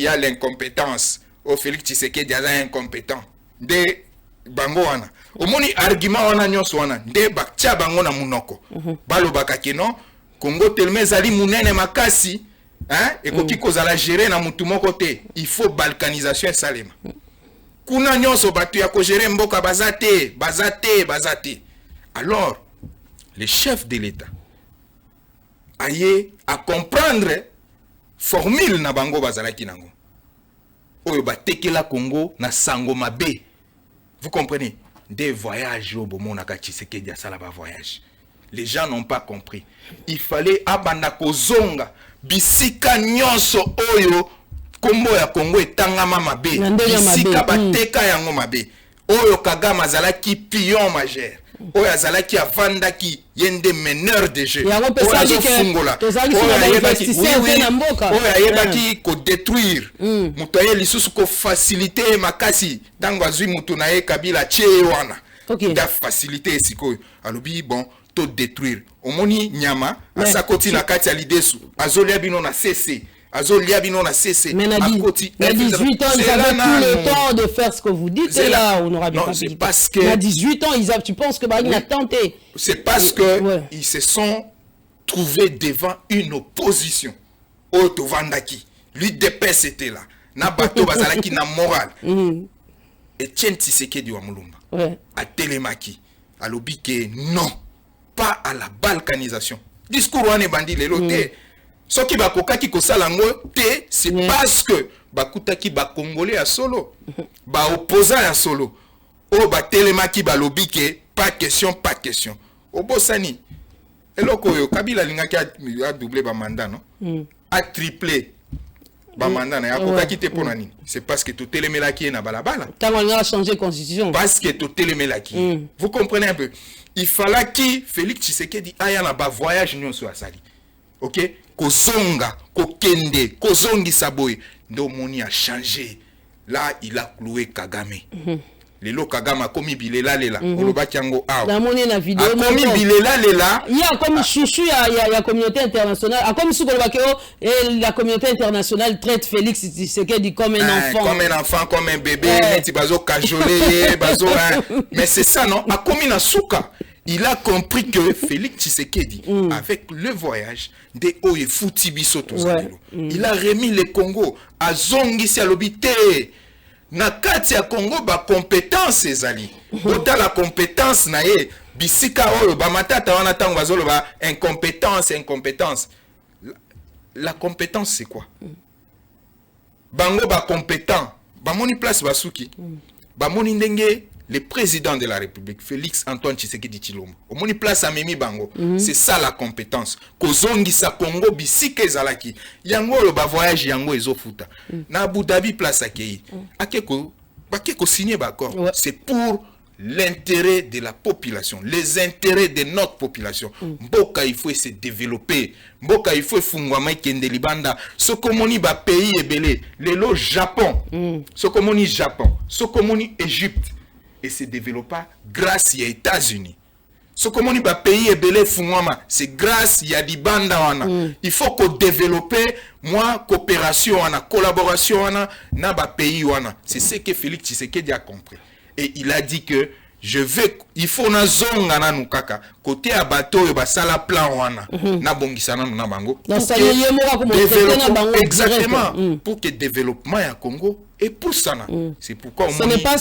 a l'incompétence. Au Félix Tshisekedi est incompétent. De bango wana. Omoni argument wana nyonso wana. De baktia bango na munoko. Balo bakaki non. Congo tellement zali munene makasi. Hein? Et koki kozala gérer na mutu moko te. Il faut balkanisation salema. Kuna nyonso batu ya ko gérer mboka bazate. Alors, le chef de l'État aye à comprendre formule na bango bazalaki nango. Oyo batekela Congo na sango mabe. Vous comprenez? Des voyages au Bomonaka Tshisekedi asala ba voyage. Les gens n'ont pas compris. Il fallait abanda kozonga bisika nyonso oyo kombo ya Congo etangama mabe. Bisika bateka yango mabe. Oyo Kagame azalaki pion majeur. Oyo azalaki avandaki yende meneur de jeu. Oyo azofungola. Oyo ayebaki ko détruire. Mutu aye lisusu ko faciliter makasi. Tango azwi mutu na ye Kabila tche wana. Da faciliter esikoyo. Alobi bon to détruire. Omoni nyama asakoti na kati ya lidesu. Azolia bino na CC. Mais à 18 ans, ils avaient tout le temps de faire ce que vous dites. Et là, on aura bien non, c'est parce que... À 18 ans, tu penses que Bagui a tenté. C'est parce que ils se sont trouvés devant une opposition. Oto Vandaki. Lui, DPS était là. Nabato Bazalaki na moral. Etienne Tshisekedi wa Mulumba. À Télémaki. À l'obike, non. Pas à la balkanisation. Discours wane bandi le loté. Ce qui va kokaki kosalango te, c'est parce que bakutaki ba congolais à solo, ba opposant à solo, o ba telemaki ba lobike, pas question. O bosani, eloko yo Kabila lingaki a doublé ba mandat non, a triplé ba mandat na kokaki te ponani. C'est parce que tout telemelaki na balabala. Quand on a changé constitution. Parce que tout telemelaki. Vous comprenez un peu? Il fallait que Félix Tshisekedi aille na ba voyage nyonso asali. OK? Kozonga, kokende, kozongi saboy. Ndo moni a changé. Là, il a cloué Kagame. Lelo Kagame a commis bilela lela. Olobaki yango awa. La monnaie na vidéo. A commis bilela lela. Il y a comme chouchou, il y a communauté internationale. A comme Soukolobaki et la communauté internationale traite Félix Tshisekedi comme un enfant. Comme un enfant, comme un bébé. Neti bazo kajolé, bazo. Mais c'est ça non. A commis na souka. Il a compris que Félix Tshisekedi, avec le voyage de Oye Futibiso, il a remis le Congo à Zongisi à l'obité. Nakati à Congo, ba compétence ezali. Ota la compétence na ye, bisika oyo ba matata wana tango bazolo ba incompétence. La compétence c'est quoi? Bango ba compétent, ba moni place basuki. Ba moni ndenge le président de la République, Félix Antoine Tshisekedi Tshilombo. Au moni place à Mimi Bango. C'est ça la compétence. Kozongi sa Congo bisike ezalaki. Yango lo ba voyage yango ezofuta. Na Abu Dhabi place à Kei. Akeko signé d'accord. C'est pour l'intérêt de la population, les intérêts de notre population. Mboka il faut se développer. Mboka il faut fungwama kende libanda. Sokomoni ba pays ebele, lelo Japon. Sokomoni Japon, Sokomoni Égypte. Et se développa grâce aux États-Unis. Ce que mon pays est belé fumama, c'est grâce à Libanda wana. Il faut qu'on développe moi coopération wana, collaboration wana na ba pays wana. C'est ce que Félix Tshisekedi a compris. Et il a dit que il faut na zonga na nukaka côté à bateau et basala plan wana na bongisana na bango. Exactement pour que le développement ya Congo et pour ça, c'est pourquoi ce n'est pas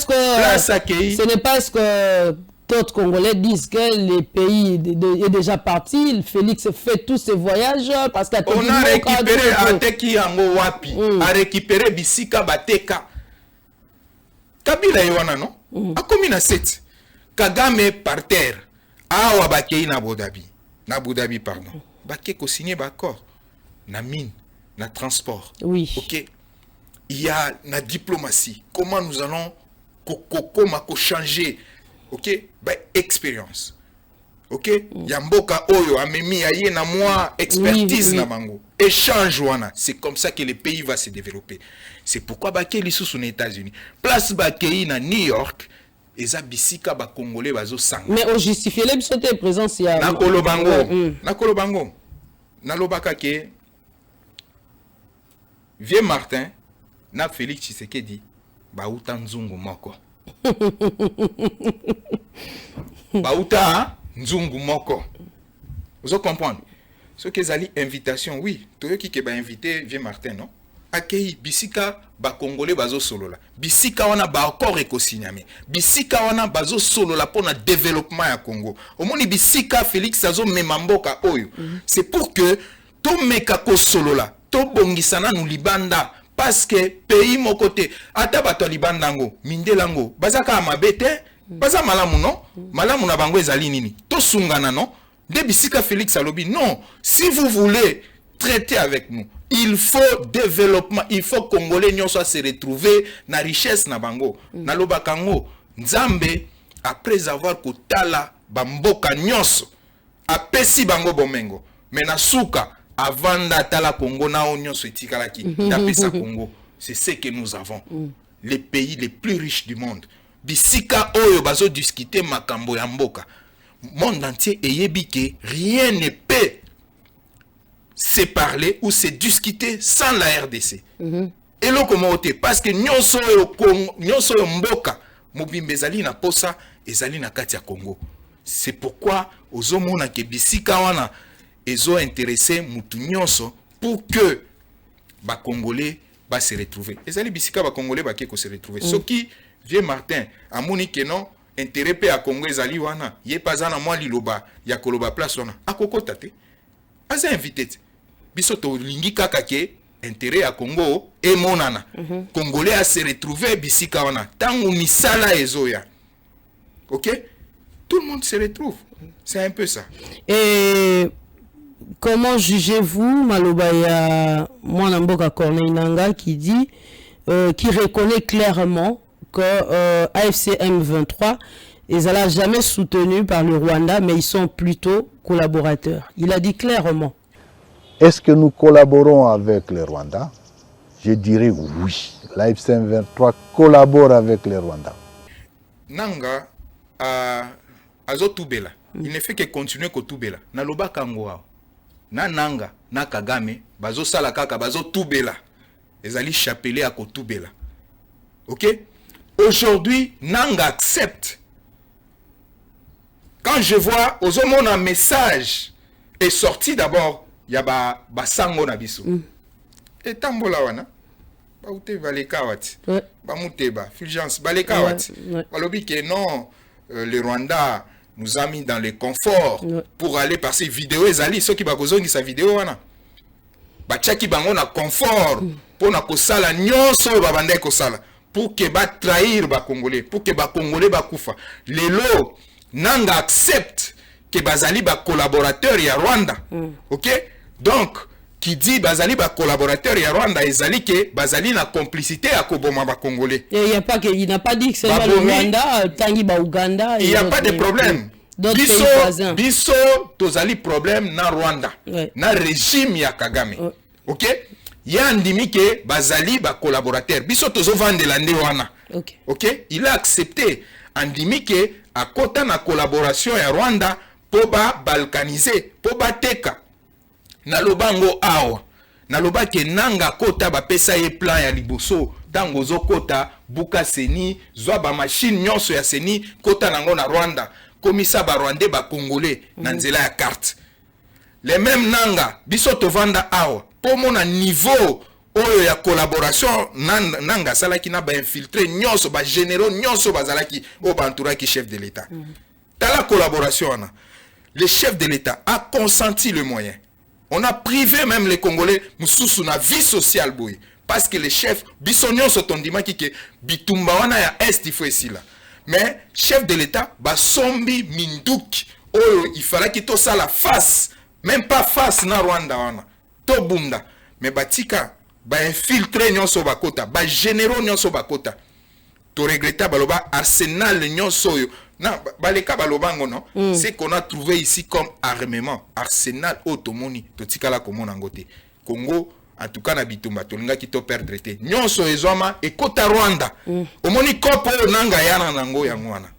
ce que d'autres Congolais disent que le pays est déjà parti. Félix fait tous ses voyages parce qu'on a récupéré Ateki Yango Wapi, a récupéré Bisika Bateka. Kabila yewana non a commis na 7 Kagame par terre awa bakei na Abu Dhabi pardon bake ko signer accord na mine na transport oui OK il y a la diplomatie comment nous allons comment changer OK bah expérience OK Yamboka oyo amemi aye na moi expertise na bango échange wana c'est comme ça que le pays va se développer c'est pourquoi bakei lisusu na États-Unis place bakei na New York eza bisika ba congolais bazo sanga mais on justifie les bisote présence ya na kolobango na lobaka ke Vieux Martin na Félix Tshisekedi bauta nzungu moko bauta nzungu moko vous comprenez ce que zali invitation oui toyoki ke ba inviter Vieux Martin non akei bisika ba congolais bazo solola bisika wana ba accord ekosigname bisika wana bazo solola pona développement ya Congo omoni bisika Félix azo memamboka oyo c'est pour que to meka ko solola to bongisana nu libanda parce que pays mon côté ata bato libanda ngo mindelango bazaka mabete baza malamu non malamu na bango ezali nini to sungana non de bisika Félix alobi non si vous voulez traiter avec nous il faut développement il faut congolais nyonso se retrouver na richesse na bango na lobakango nzambe après avoir kotala bamboka nyonso apesi bango bomengo mais na suka avant d'atala Congo na nyonso etikalaki d'apesa Congo c'est ce que nous avons les pays les plus riches du monde bisika oyo bazo discuter makambo ya mboka monde entier eyebi ke rien ne peut se parler ou se discuter sans la RDC. Et le comment parce que nyonso yo mboka mobimbe ezali na posa ezali na kati ya Congo. C'est pourquoi ozomona ke bisika wana ezo intéressé mutu nyonso pour que ba congolais ba se retrouver. Ezali bisika ba congolais ba ke ko se retrouver. Ce qui Vieux Martin amoni ke non intérêt pe a Congo ezali wana ye pazana moi liloba ya koloba place wana akokota te. Aza invité bisoto lingi kaka ke intérêt à Congo et monana congolais a se retrouver bisika wana tangu misala ezoya OK tout le monde se retrouve c'est un peu ça et comment jugez-vous maloba ya mwana mboka Corneille Nangaa qui dit qui reconnaît clairement que AFC M23 ils n'ont jamais soutenu par le Rwanda mais ils sont plutôt collaborateurs il a dit clairement. Est-ce que nous collaborons avec le Rwanda? Je dirais oui. L'AFC M23 collabore avec le Rwanda. Nanga azo tubela. Il ne fait que continuer ko tubela. Na loba kangoa. Na Nanga, na Kagame, bazo sala kaka bazo tubela. Ezali chapelet à ko tubela. OK? Aujourd'hui, Nanga accepte. Quand je vois ozomona un message est sorti d'abord ya ba sango na biso et tambola wana ba ute valeka wati ba muteba fulgence baleka wati balobi que non le Rwanda nous a mis dans le confort pour aller passer vidéo ezali ceux qui ba kozongi sa vidéo wana ba tchaki bango na confort pour na kosala nyonso ba bande kosala pour que ba trahir ba congolais pour que ba congolais ba kufa lelo Nanga accepte que bazali ba collaborateur ya Rwanda OK donc qui dit bazali ba collaborateur ya Rwanda ezali que bazali na complicité à koboma ba congolais et il y a pas que il n'a pas dit que c'est le Rwanda tangi ba Uganda il y a pas de problème biso tozali problème na Rwanda na régime ya Kagame OK ya ndimi que bazali ba collaborateur biso tozo vandela nde wana OK il a accepté andimi que à kota na collaboration ya Rwanda po ba balkaniser po ba teka na lobango awa na loba ke Nanga kota ba pesa ye plan ya liboso tango zo kota buka seni zwa ba machine nyonso ya seni kota nango na Rwanda komisa ba Rwandais ba congolais na nzela ya carte les mêmes Nanga biso to vanda awa po mona niveau oyo ya collaboration Nanga salaki na ba infiltré nyonso ba généraux nyonso bazalaki o banturaki chef de l'État dans la collaboration wana le chef de l'État a consenti le moyen. On a privé même les Congolais mususu na vie sociale boy parce que les chefs bisonyo sotondima ki bitumba wana ya est il faut ici là mais chef de l'état basombi minduki oyo il fallait que to ça la face même pas face na Rwanda wana to bunda mais batika ba infiltrer nyonso bakota ba généraux nyonso bakota to regretta baloba arsenal nyonso yo na baleka balobango non c'est qu'on a trouvé ici comme armement arsenal automoni to tikala komona ngote Congo en tout cas na bitumba tolinga ki to perdre te nyonso ezoma e kota Rwanda omoni kopo nanga yana nango yangwana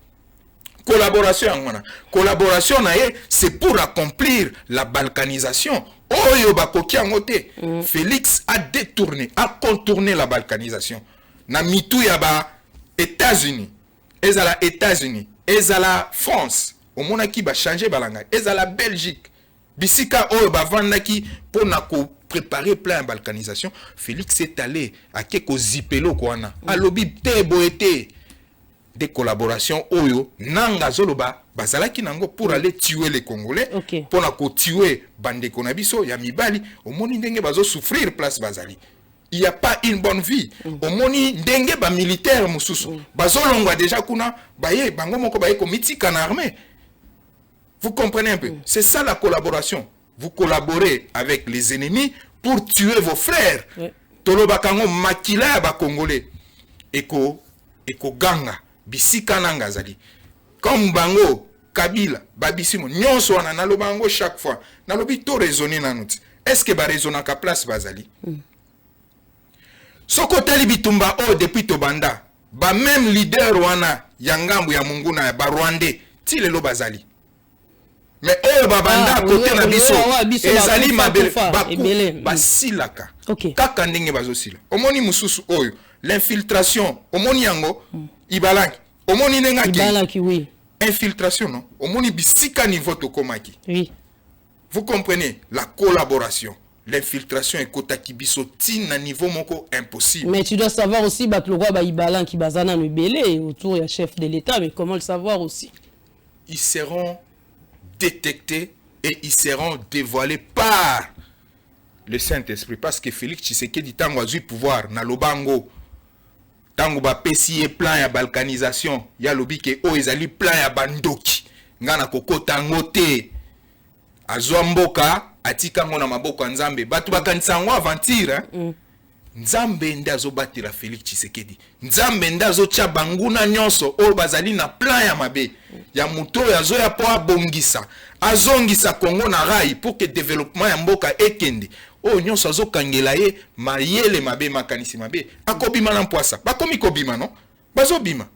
collaboration na ye c'est pour accomplir la balkanisation oyo bakoki angote Félix a détourné a contourné la balkanisation na mitu ya ba États-Unis ezala États-Unis ezala France omona ki ba changer balanga ezala Belgique bisika oyo bavandaki pour na ko préparer plein balkanisation. Félix est allé à quelque zipelo kwana alobi te boete des collaborations oyo nanga zoloba bazalaki nango pour aller tuer les Congolais pour na ko tuer bande konabiso ya mibali omoni ndenge bazo souffrir place bazali. Il n'y a pas une bonne vie. Omoni ndenge ba militaire mususu bazo longwa déjà kuna baye bango moko baye komitika na armée. Vous comprenez un peu? C'est ça la collaboration. Vous collaborez avec les ennemis pour tuer vos frères. Toloba kango makila ba Congolais. Eko ganga bisika nanga zali. Comme bango Kabila babisimo nyonso wana nalobango chaque fois. Nalobi to raisonner nanuti. Est-ce que ba raisonner ka place bazali? Soko tali bitumba depuis Tobanda. Ba même leader wana yangambu ya munguna ba Rwandais ti lelo bazali. Mais oh babanda côté na biso ezali mabele basilaka kaka ndenge bazosila omoni mususu oyo l'infiltration omoni yango ibalaki omoni nenga ibalaki oui infiltration non omoni bisika niveau tokomaki oui vous comprenez la collaboration l'infiltration ekotaki biso tina niveau moko impossible. Mais tu dois savoir aussi batlokwa ba ibalaki bazana mebele autour ya chef de l'état mais comment le savoir aussi? Ils seront détectés et ils seront dévoilés par le Saint-Esprit parce que Félix Tshisekedi tango azui pouvoir na lobango tango ba pesi e plan ya balkanisation ya lobi ke o ezali plan ya bandoki ngana kokota ngote azwa mboka atika ngo na maboko ya Nzambe batu bakanisa ngo aventure Nzambe ndazo batira Félix Tshisekedi Nzambe ndazo tia banguna nyonso o bazali na plan ya mabe ya muto ya zo ya po abongisa azongisa Congo na rai pour que développement ya mboka ekende o nyonso azo kangela ye mayele mabe makanisi mabe akobima na mpoasa bakomi kobima non bazo bima.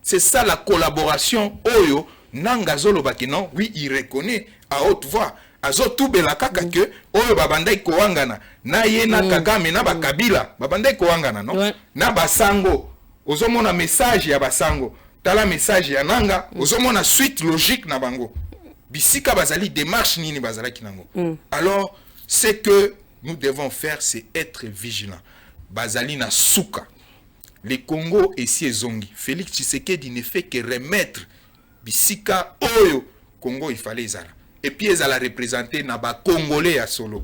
C'est ça la collaboration oyo nanga zolo baki non oui il reconnaît à haute voix azo tubela kaka que oyo babandai koangana na ye na Kagame na bakabila babandai koangana non na basango ozomona message ya basango tala message ya nanga ozomona suite logique na bango bisika bazali démarche nini bazalaki nango. Alors ce que nous devons faire c'est être vigilants bazali na suka le Congo et si ezongi Félix Tshisekedi ne fait que remettre bisika oyo Congo il fallait zala et puis elle a représenté naba Congolais à solo.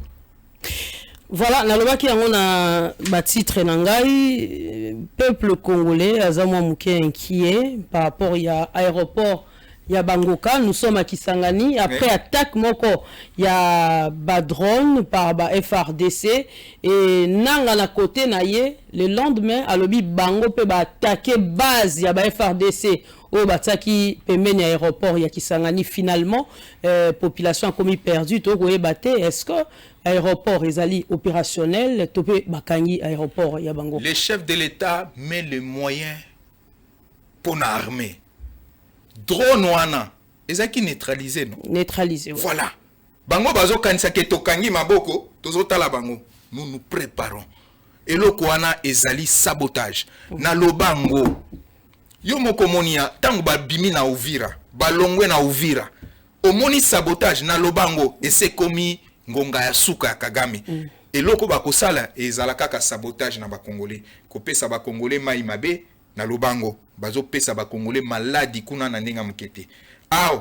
Voilà, nalobaki yango na ba titre nangai peuple congolais azamwa muke inquiet par rapport ya aéroport ya Bangoka, nous sommes à Kisangani après attaque moko ya ba drone par ba FRDC et nanga na côté na ye le lendemain alobi bango pe ba attaquer base ya ba FRDC au bataki pembeni ya aéroport ya Kisangani. Finalement population a commis perdu to ko ebate. Est-ce que aéroport ezali opérationnel topé bakangi aéroport ya Bangoka? Le chef de l'État met les moyens pour l'armée. Drone wana ezaki neutralisé non? Neutralisé. Ouais. Voilà. Bango bazo kanisa ke tokangi maboko tozotala bango. Nous nous préparons. Et loko wana ezali sabotage. Na lobango. Yo moko monia tango ba bimi na Uvira, balongwe na Uvira. Omoni sabotage na lobango et c'est komi ngonga ya suka ya Kagame. Et loko ba kosala ezalaka ka sabotage na ba Congolais. Kopesa ba Congolais mai mabe na lobango. Bazo pesa ba Congolais maladi kuna na ndenga mukete. Aw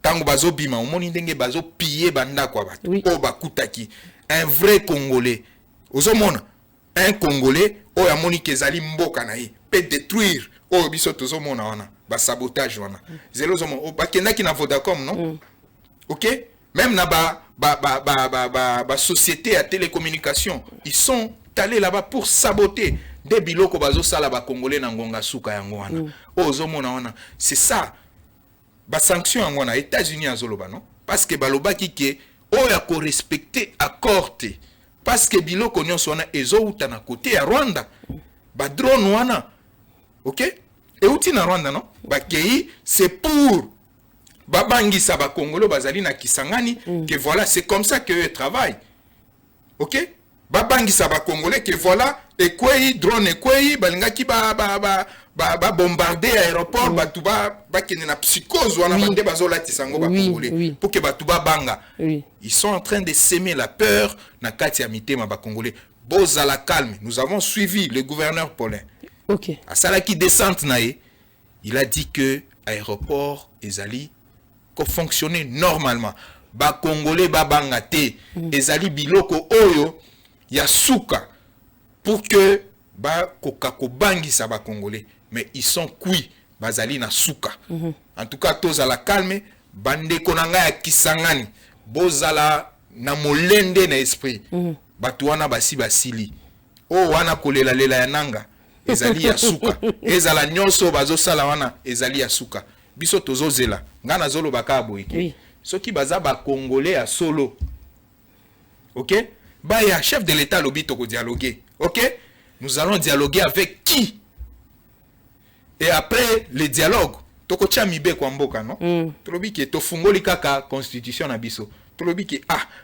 tango bazo bima omoni ndenge bazo piller banda kwa batu. O ba kutaki un vrai Congolais. Ozomona un Congolais oyo amoni kezali mboka na ye peut détruire oyo biso tozomona wana ba sabotage wana zelo zomo bakendaki na Vodacom non OK même na ba société à télécommunication ils sont allés là-bas pour saboter des biloko bazo sala ba Congolais na ngonga suka yango wana ozomona wana c'est ça ba sanction yango na États-Unis azoloba non parce que balobaki ke oya ko respecter accord te parce que biloko nyonso wana ezouta na côté ya Rwanda ba drone wana OK et outi na Rwanda non ba kei c'est pour babangisa ba Congolais bazali na Kisangani que voilà c'est comme ça que eux travaillent OK babangisa ba Congolais que voilà et quoi drone et quoi balingaki ba bombarder aéroport batuba bakene na psychose wana bande bazola tisango ba Congolais pour que batuba banga ils sont en train de semer la peur na kati ya mitema ba Congolais bozala calme nous avons suivi le gouverneur Paulin OK à salaki descente nae il a dit que aéroport ezali ko fonctionner normalement ba Congolais ba banga te ezali biloko oyo ya suka pour que ba kokako bangisa ba Congolais mais ils sont cuits bazali na suka en tout cas tozala calme bande konanga ya Kisangani bozala na molende na esprit batu wana basi basili o wana kolela lela ya nanga ezali ya suka ezala nyonso bazo sala wana ezali ya suka biso tozozela ngana zolo bakabo iki soki baza ba Congolais ya solo OK bah il y a chef de l'État lobby toko dialoguer OK nous allons dialoguer avec qui et après le dialogue toko tia mibe kwa mboka non tolobi ke to fungoli kaka constitution na biso tolobi ke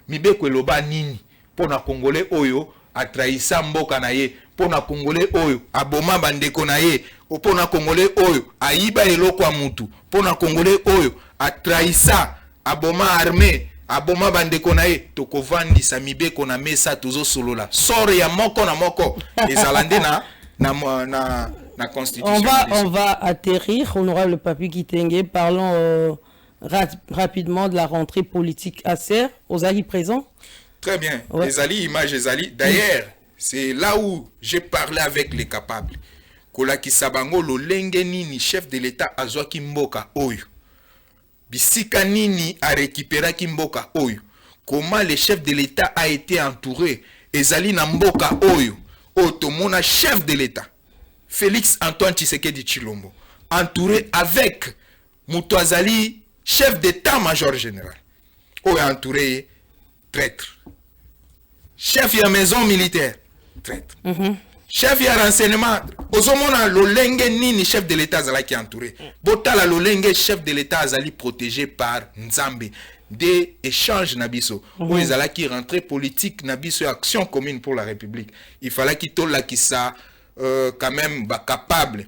mibe ko loba nini pona Congolais oyo atraisa mboka na ye pona Congolais oyo aboma bandeko na ye pona Congolais oyo aiba eloko ya mutu pona Congolais oyo atraisa aboma armée aboma bandeko na ye tokovandisa mibeko na mesa tozo solola sore ya moko na moko ezalande na constitution on va atterrir honorable Papi Kitenge parlons rapidement de la rentrée politique à Serre aux alliés présents. Très bien les alliés images les alliés d'ailleurs c'est là où j'ai parlé avec les capables kolaki sabango lolenge nini chef de l'État azwaki mboka oyo bisika nini a récupéré kimboka oyo comment le chef de l'État a été entouré ezali na mboka oyo otomona chef de l'État Félix Antoine Tshisekedi Tshilombo entouré avec Moutouazali chef d'état-major général oyo entouré traître chef ya maison militaire traître chef ya renseignement ozomona lolenge nini chef de l'État azala qui entouré botala lolenge chef de l'État azali protégé par Nzambe des échanges nabiso où ezala qui rentrée politique nabiso action commune pour la République il fallait qu'il tola qui ça quand même ba capable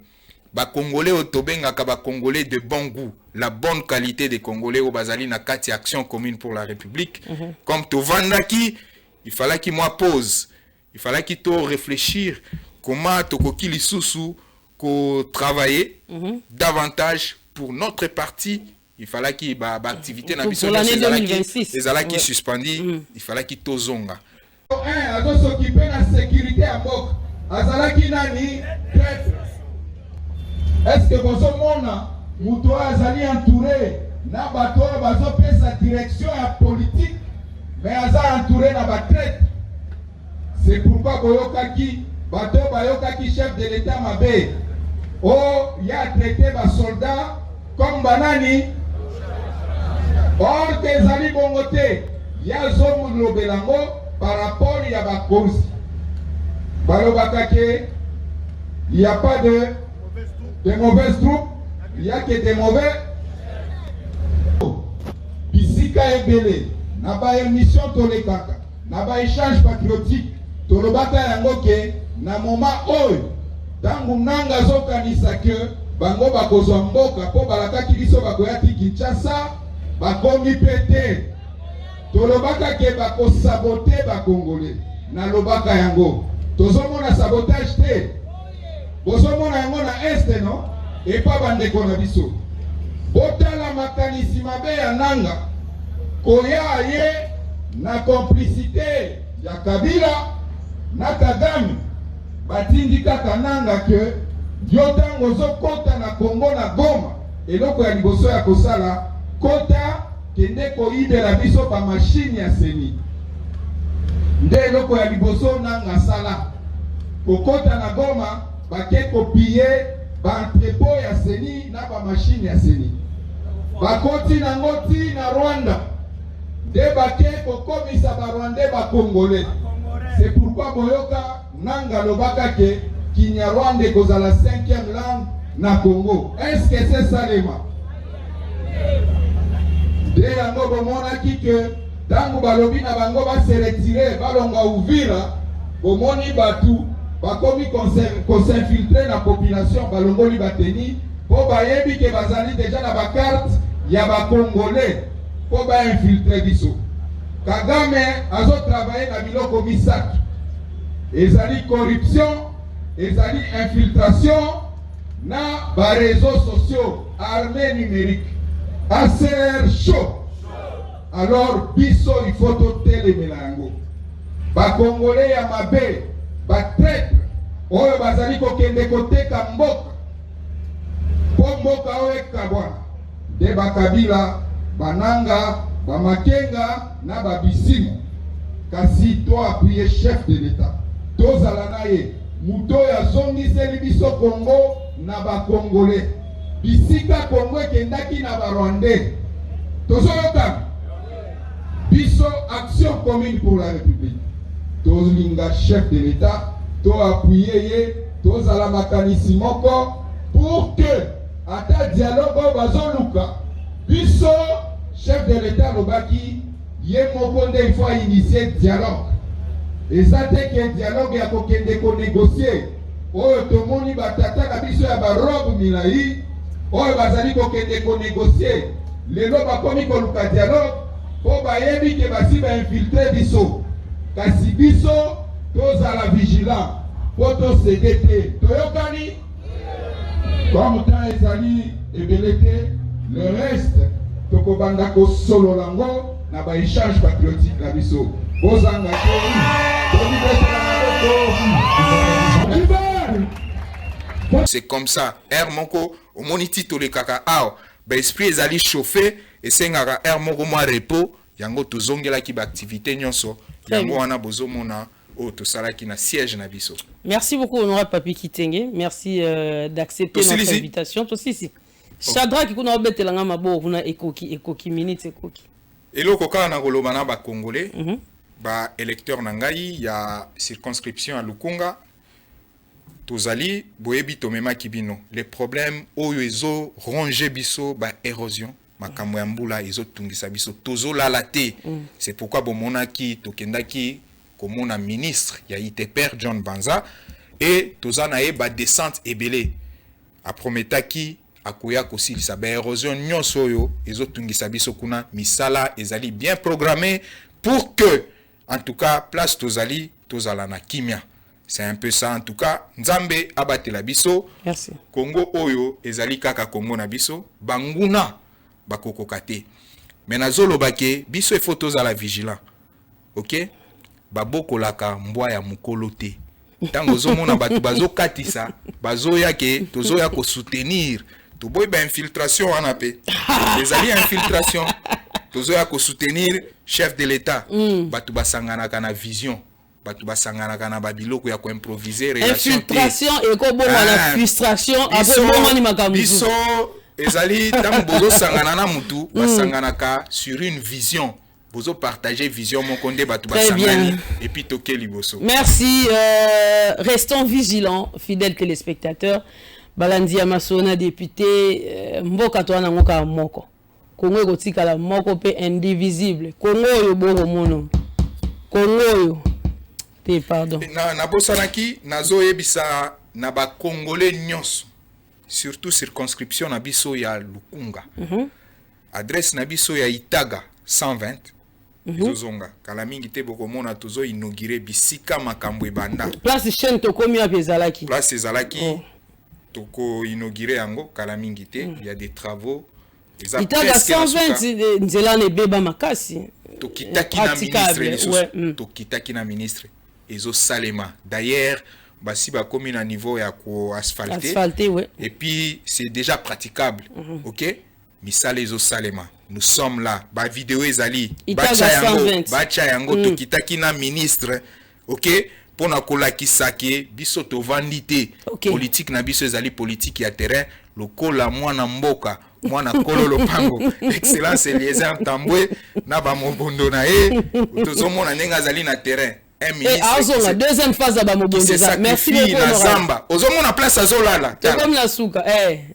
ba Congolais otobenga ka ba Congolais de bon goût la bonne qualité des Congolais au bazali na kati action commune pour la République comme tovandaki il fallait qu'il moi pose il fallait qu'il te réfléchir comment tokoki lisusu ko travailler davantage pour notre parti il fallait qu'il activité na biso l'année 2026 les ala qui suspendu il fallait qu'il tozonga azo s'occuper de la sécurité à Mboka azalaki nani est-ce que bozo mona muto azali entouré na bato bazo pesa direction ya politique mais aza entouré na ba traite. C'est pourquoi boyokaki bato bayokaki chef de l'État mabe y a traité ba soldats comme banani or que zali bongote ya zomu lobelango par rapport ya ba cause balobakake il n'y a pas de mauvaises troupes il y a que des mauvais bisika ebele na ba émission tolekaka na ba échange patriotique tolobaka yango ke na moment oyo tangu nanga zokanisa ke bango bakozwa mboka po balakaki biso bakoyaki Kinshasa bakomi pete tolobaka ke bakosabote bakongole na lobaka yango tozomona sabotage te bozomona yango na este no epa bandeko na biso botala makanisi mabe ya nanga koya ye na complicité ya Kabila na Kagame batindi kaka nanga ke yo ntango ozokota na Congo na Goma eloko ya liboso ya kosala kota kende koyibela biso ba machine ya seni nde eloko ya liboso nanga sala kokota na Goma bake kopie ba entrepôt ya seni na ba machine ya seni bakoti na ngoti na Rwanda nde bake kokomisa ba Rwandais ba Congolais. C'est pourquoi boyoka nanga lobaka ke Kinyarwanda kozala 5e langue na Congo. Est-ce que c'est ça lema? De yango bomonaki ke tango balobi na bango ba se retirer balonga Uvira bomoni batu bakomi s'infiltrer na population balongoli bateni po bayebi ke bazali déjà na ba carte ya ba Congolais po ba infiltrer biso. Kagame azo travailler na biloko misatu. Ezali corruption, ezali infiltration na ba réseaux sociaux, armée numérique. ACR chaud. Alors biso il faut totele melango. Ba Congolais ya mabe, ba traître, oyo bazali kokende koteka mboka. Po mboka oyo kabwana. De bakabila, bananga, bamakenga na babisimu. Kasi to appuyer chef de l'État. Tozala na ye muto ya zongiseli biso Congo na ba Congolais. Bisika Congo ekendaki na ba Rwandais. Tozoyoka biso action commune pour la République. Tozolinga chef de l'État, to appuyer ye, tozala makanisi moko pour que ata dialogue bazoluka biso chef de l'État lobaki ye moko nde il faut initier dialogue. Et ça te que dialogue ya kokende ko négocier oyo tomoni batata na biso ya barobe milai oyo bazali kokende ko négocier lelo bakomi koluka dialogue po bayebi ke basi ba infiltrer biso kasi biso tozala vigilant po tosede te toyokani comme temps ezali ebele te le reste tokobanda kosolola ngo na ba échange patriotique na biso bozanga c'est comme ça air moko au moniti to le kaka ao ba esprit ezali chauffé et sengaka air moko moi repos yango tozongela ki ba activité nyonso yango wana bozomona o to salaki na siège na biso. Merci beaucoup honorable Papi Kitenge, merci d'accepter notre invitation. Toi si Chadra qui kuna obetelanga mabo kuna ekoki minutes ekoki eloko kaka na koloba na ba Congolais ba électeur na ngai ya circonscription à Lukunga tozali boyebi tomema kibino les problèmes oyo ezo ronger biso ba érosion makambo ya mbula ezo tungisa biso tozola la te. C'est pourquoi bomonaki tokendaki komona ministre ya ITPR John Banza et tozana e ba descente ebele aprometaki akoya kosilisa ba érosion nyonso oyo ezotungisa biso kuna misala ezali bien programmé pour que en tout cas place tozala na kimia. C'est un peu ça en tout cas nzambe abatela biso. Merci. Congo oyo ezali kaka Congo na biso banguna bakokoka te mais nazolobake biso il faut tozala vigilant. OK babokolaka mbwa ya mukolo te tango zomona batu bazokatisa bazoya ke tozoya ko soutenir to boy ba infiltration wana pe ezali infiltration tozoya ko soutenir chef de l'État batu basangana kana vision batu basangana kana babiloko ya ko improviser relation infiltration et ko bomba la frustration après bomba ni makambo biso ezali tango bozo sangana na mutu basangana ka sur une vision bozo partager vision mon konde batu basangani et puis toke liboso. Merci, restons vigilants fidèles téléspectateurs. Balandi Amasona député mboka to na ngoka moko Congo kotika la moko pe indivisible Congo yo bongo mono Congo yo te pardon na bosanaki nazo yebisa na ba Congolais nyonso surtout circonscription na biso ya Lukunga adresse na biso ya Itaga 120 Zozonga kala mingi te bokomona tozo inaugurer bisika makambo ebanda place chaîne to komi apezalaki place ezalaki toko inaugurer yango kala mingi te il y a des travaux Itaga 120 nzela ne beba makasi tokitaki na ministre tokitaki na ministre ezo salema d'ailleurs basi bakomi na niveau ya ko asphalter. Ouais. Et puis c'est déjà praticable. OK? Misala ezo salema. Nous sommes là. Ba vidéo ezali. Ba yango to kitaki na ministre. OK? Pona kolakisa ke biso to vandité. Politique na biso ezali politique ya terrain. Lokola mwana mboka. Mwana kolo lopango. Excellence Eliezer Tambwe na ba mobondo na e. Tozomona nenga zali na terrain. La deuxième phase à Bamobondo. Merci beaucoup. Zamba. Ozomona place azolala. C'est comme la souka.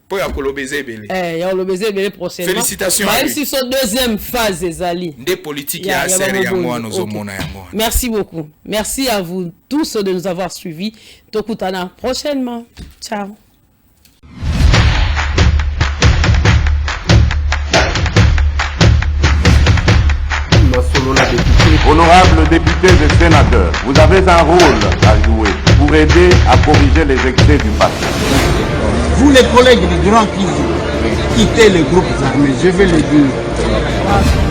Po ya kolobeze belé. Ya kolobeze belé prochainement. Félicitations. Même si son deuxième phase ezali. Des politiques ya serre ya moi nozomona ya moi. Merci beaucoup. Merci à vous tous de nous avoir suivis. Tokutana prochainement. Ciao. Honorables députés et sénateurs, vous avez un rôle à jouer pour aider à corriger les excès du passé. Vous les collègues du Grand Kivu, quittez les groupes armés, je vais le dire.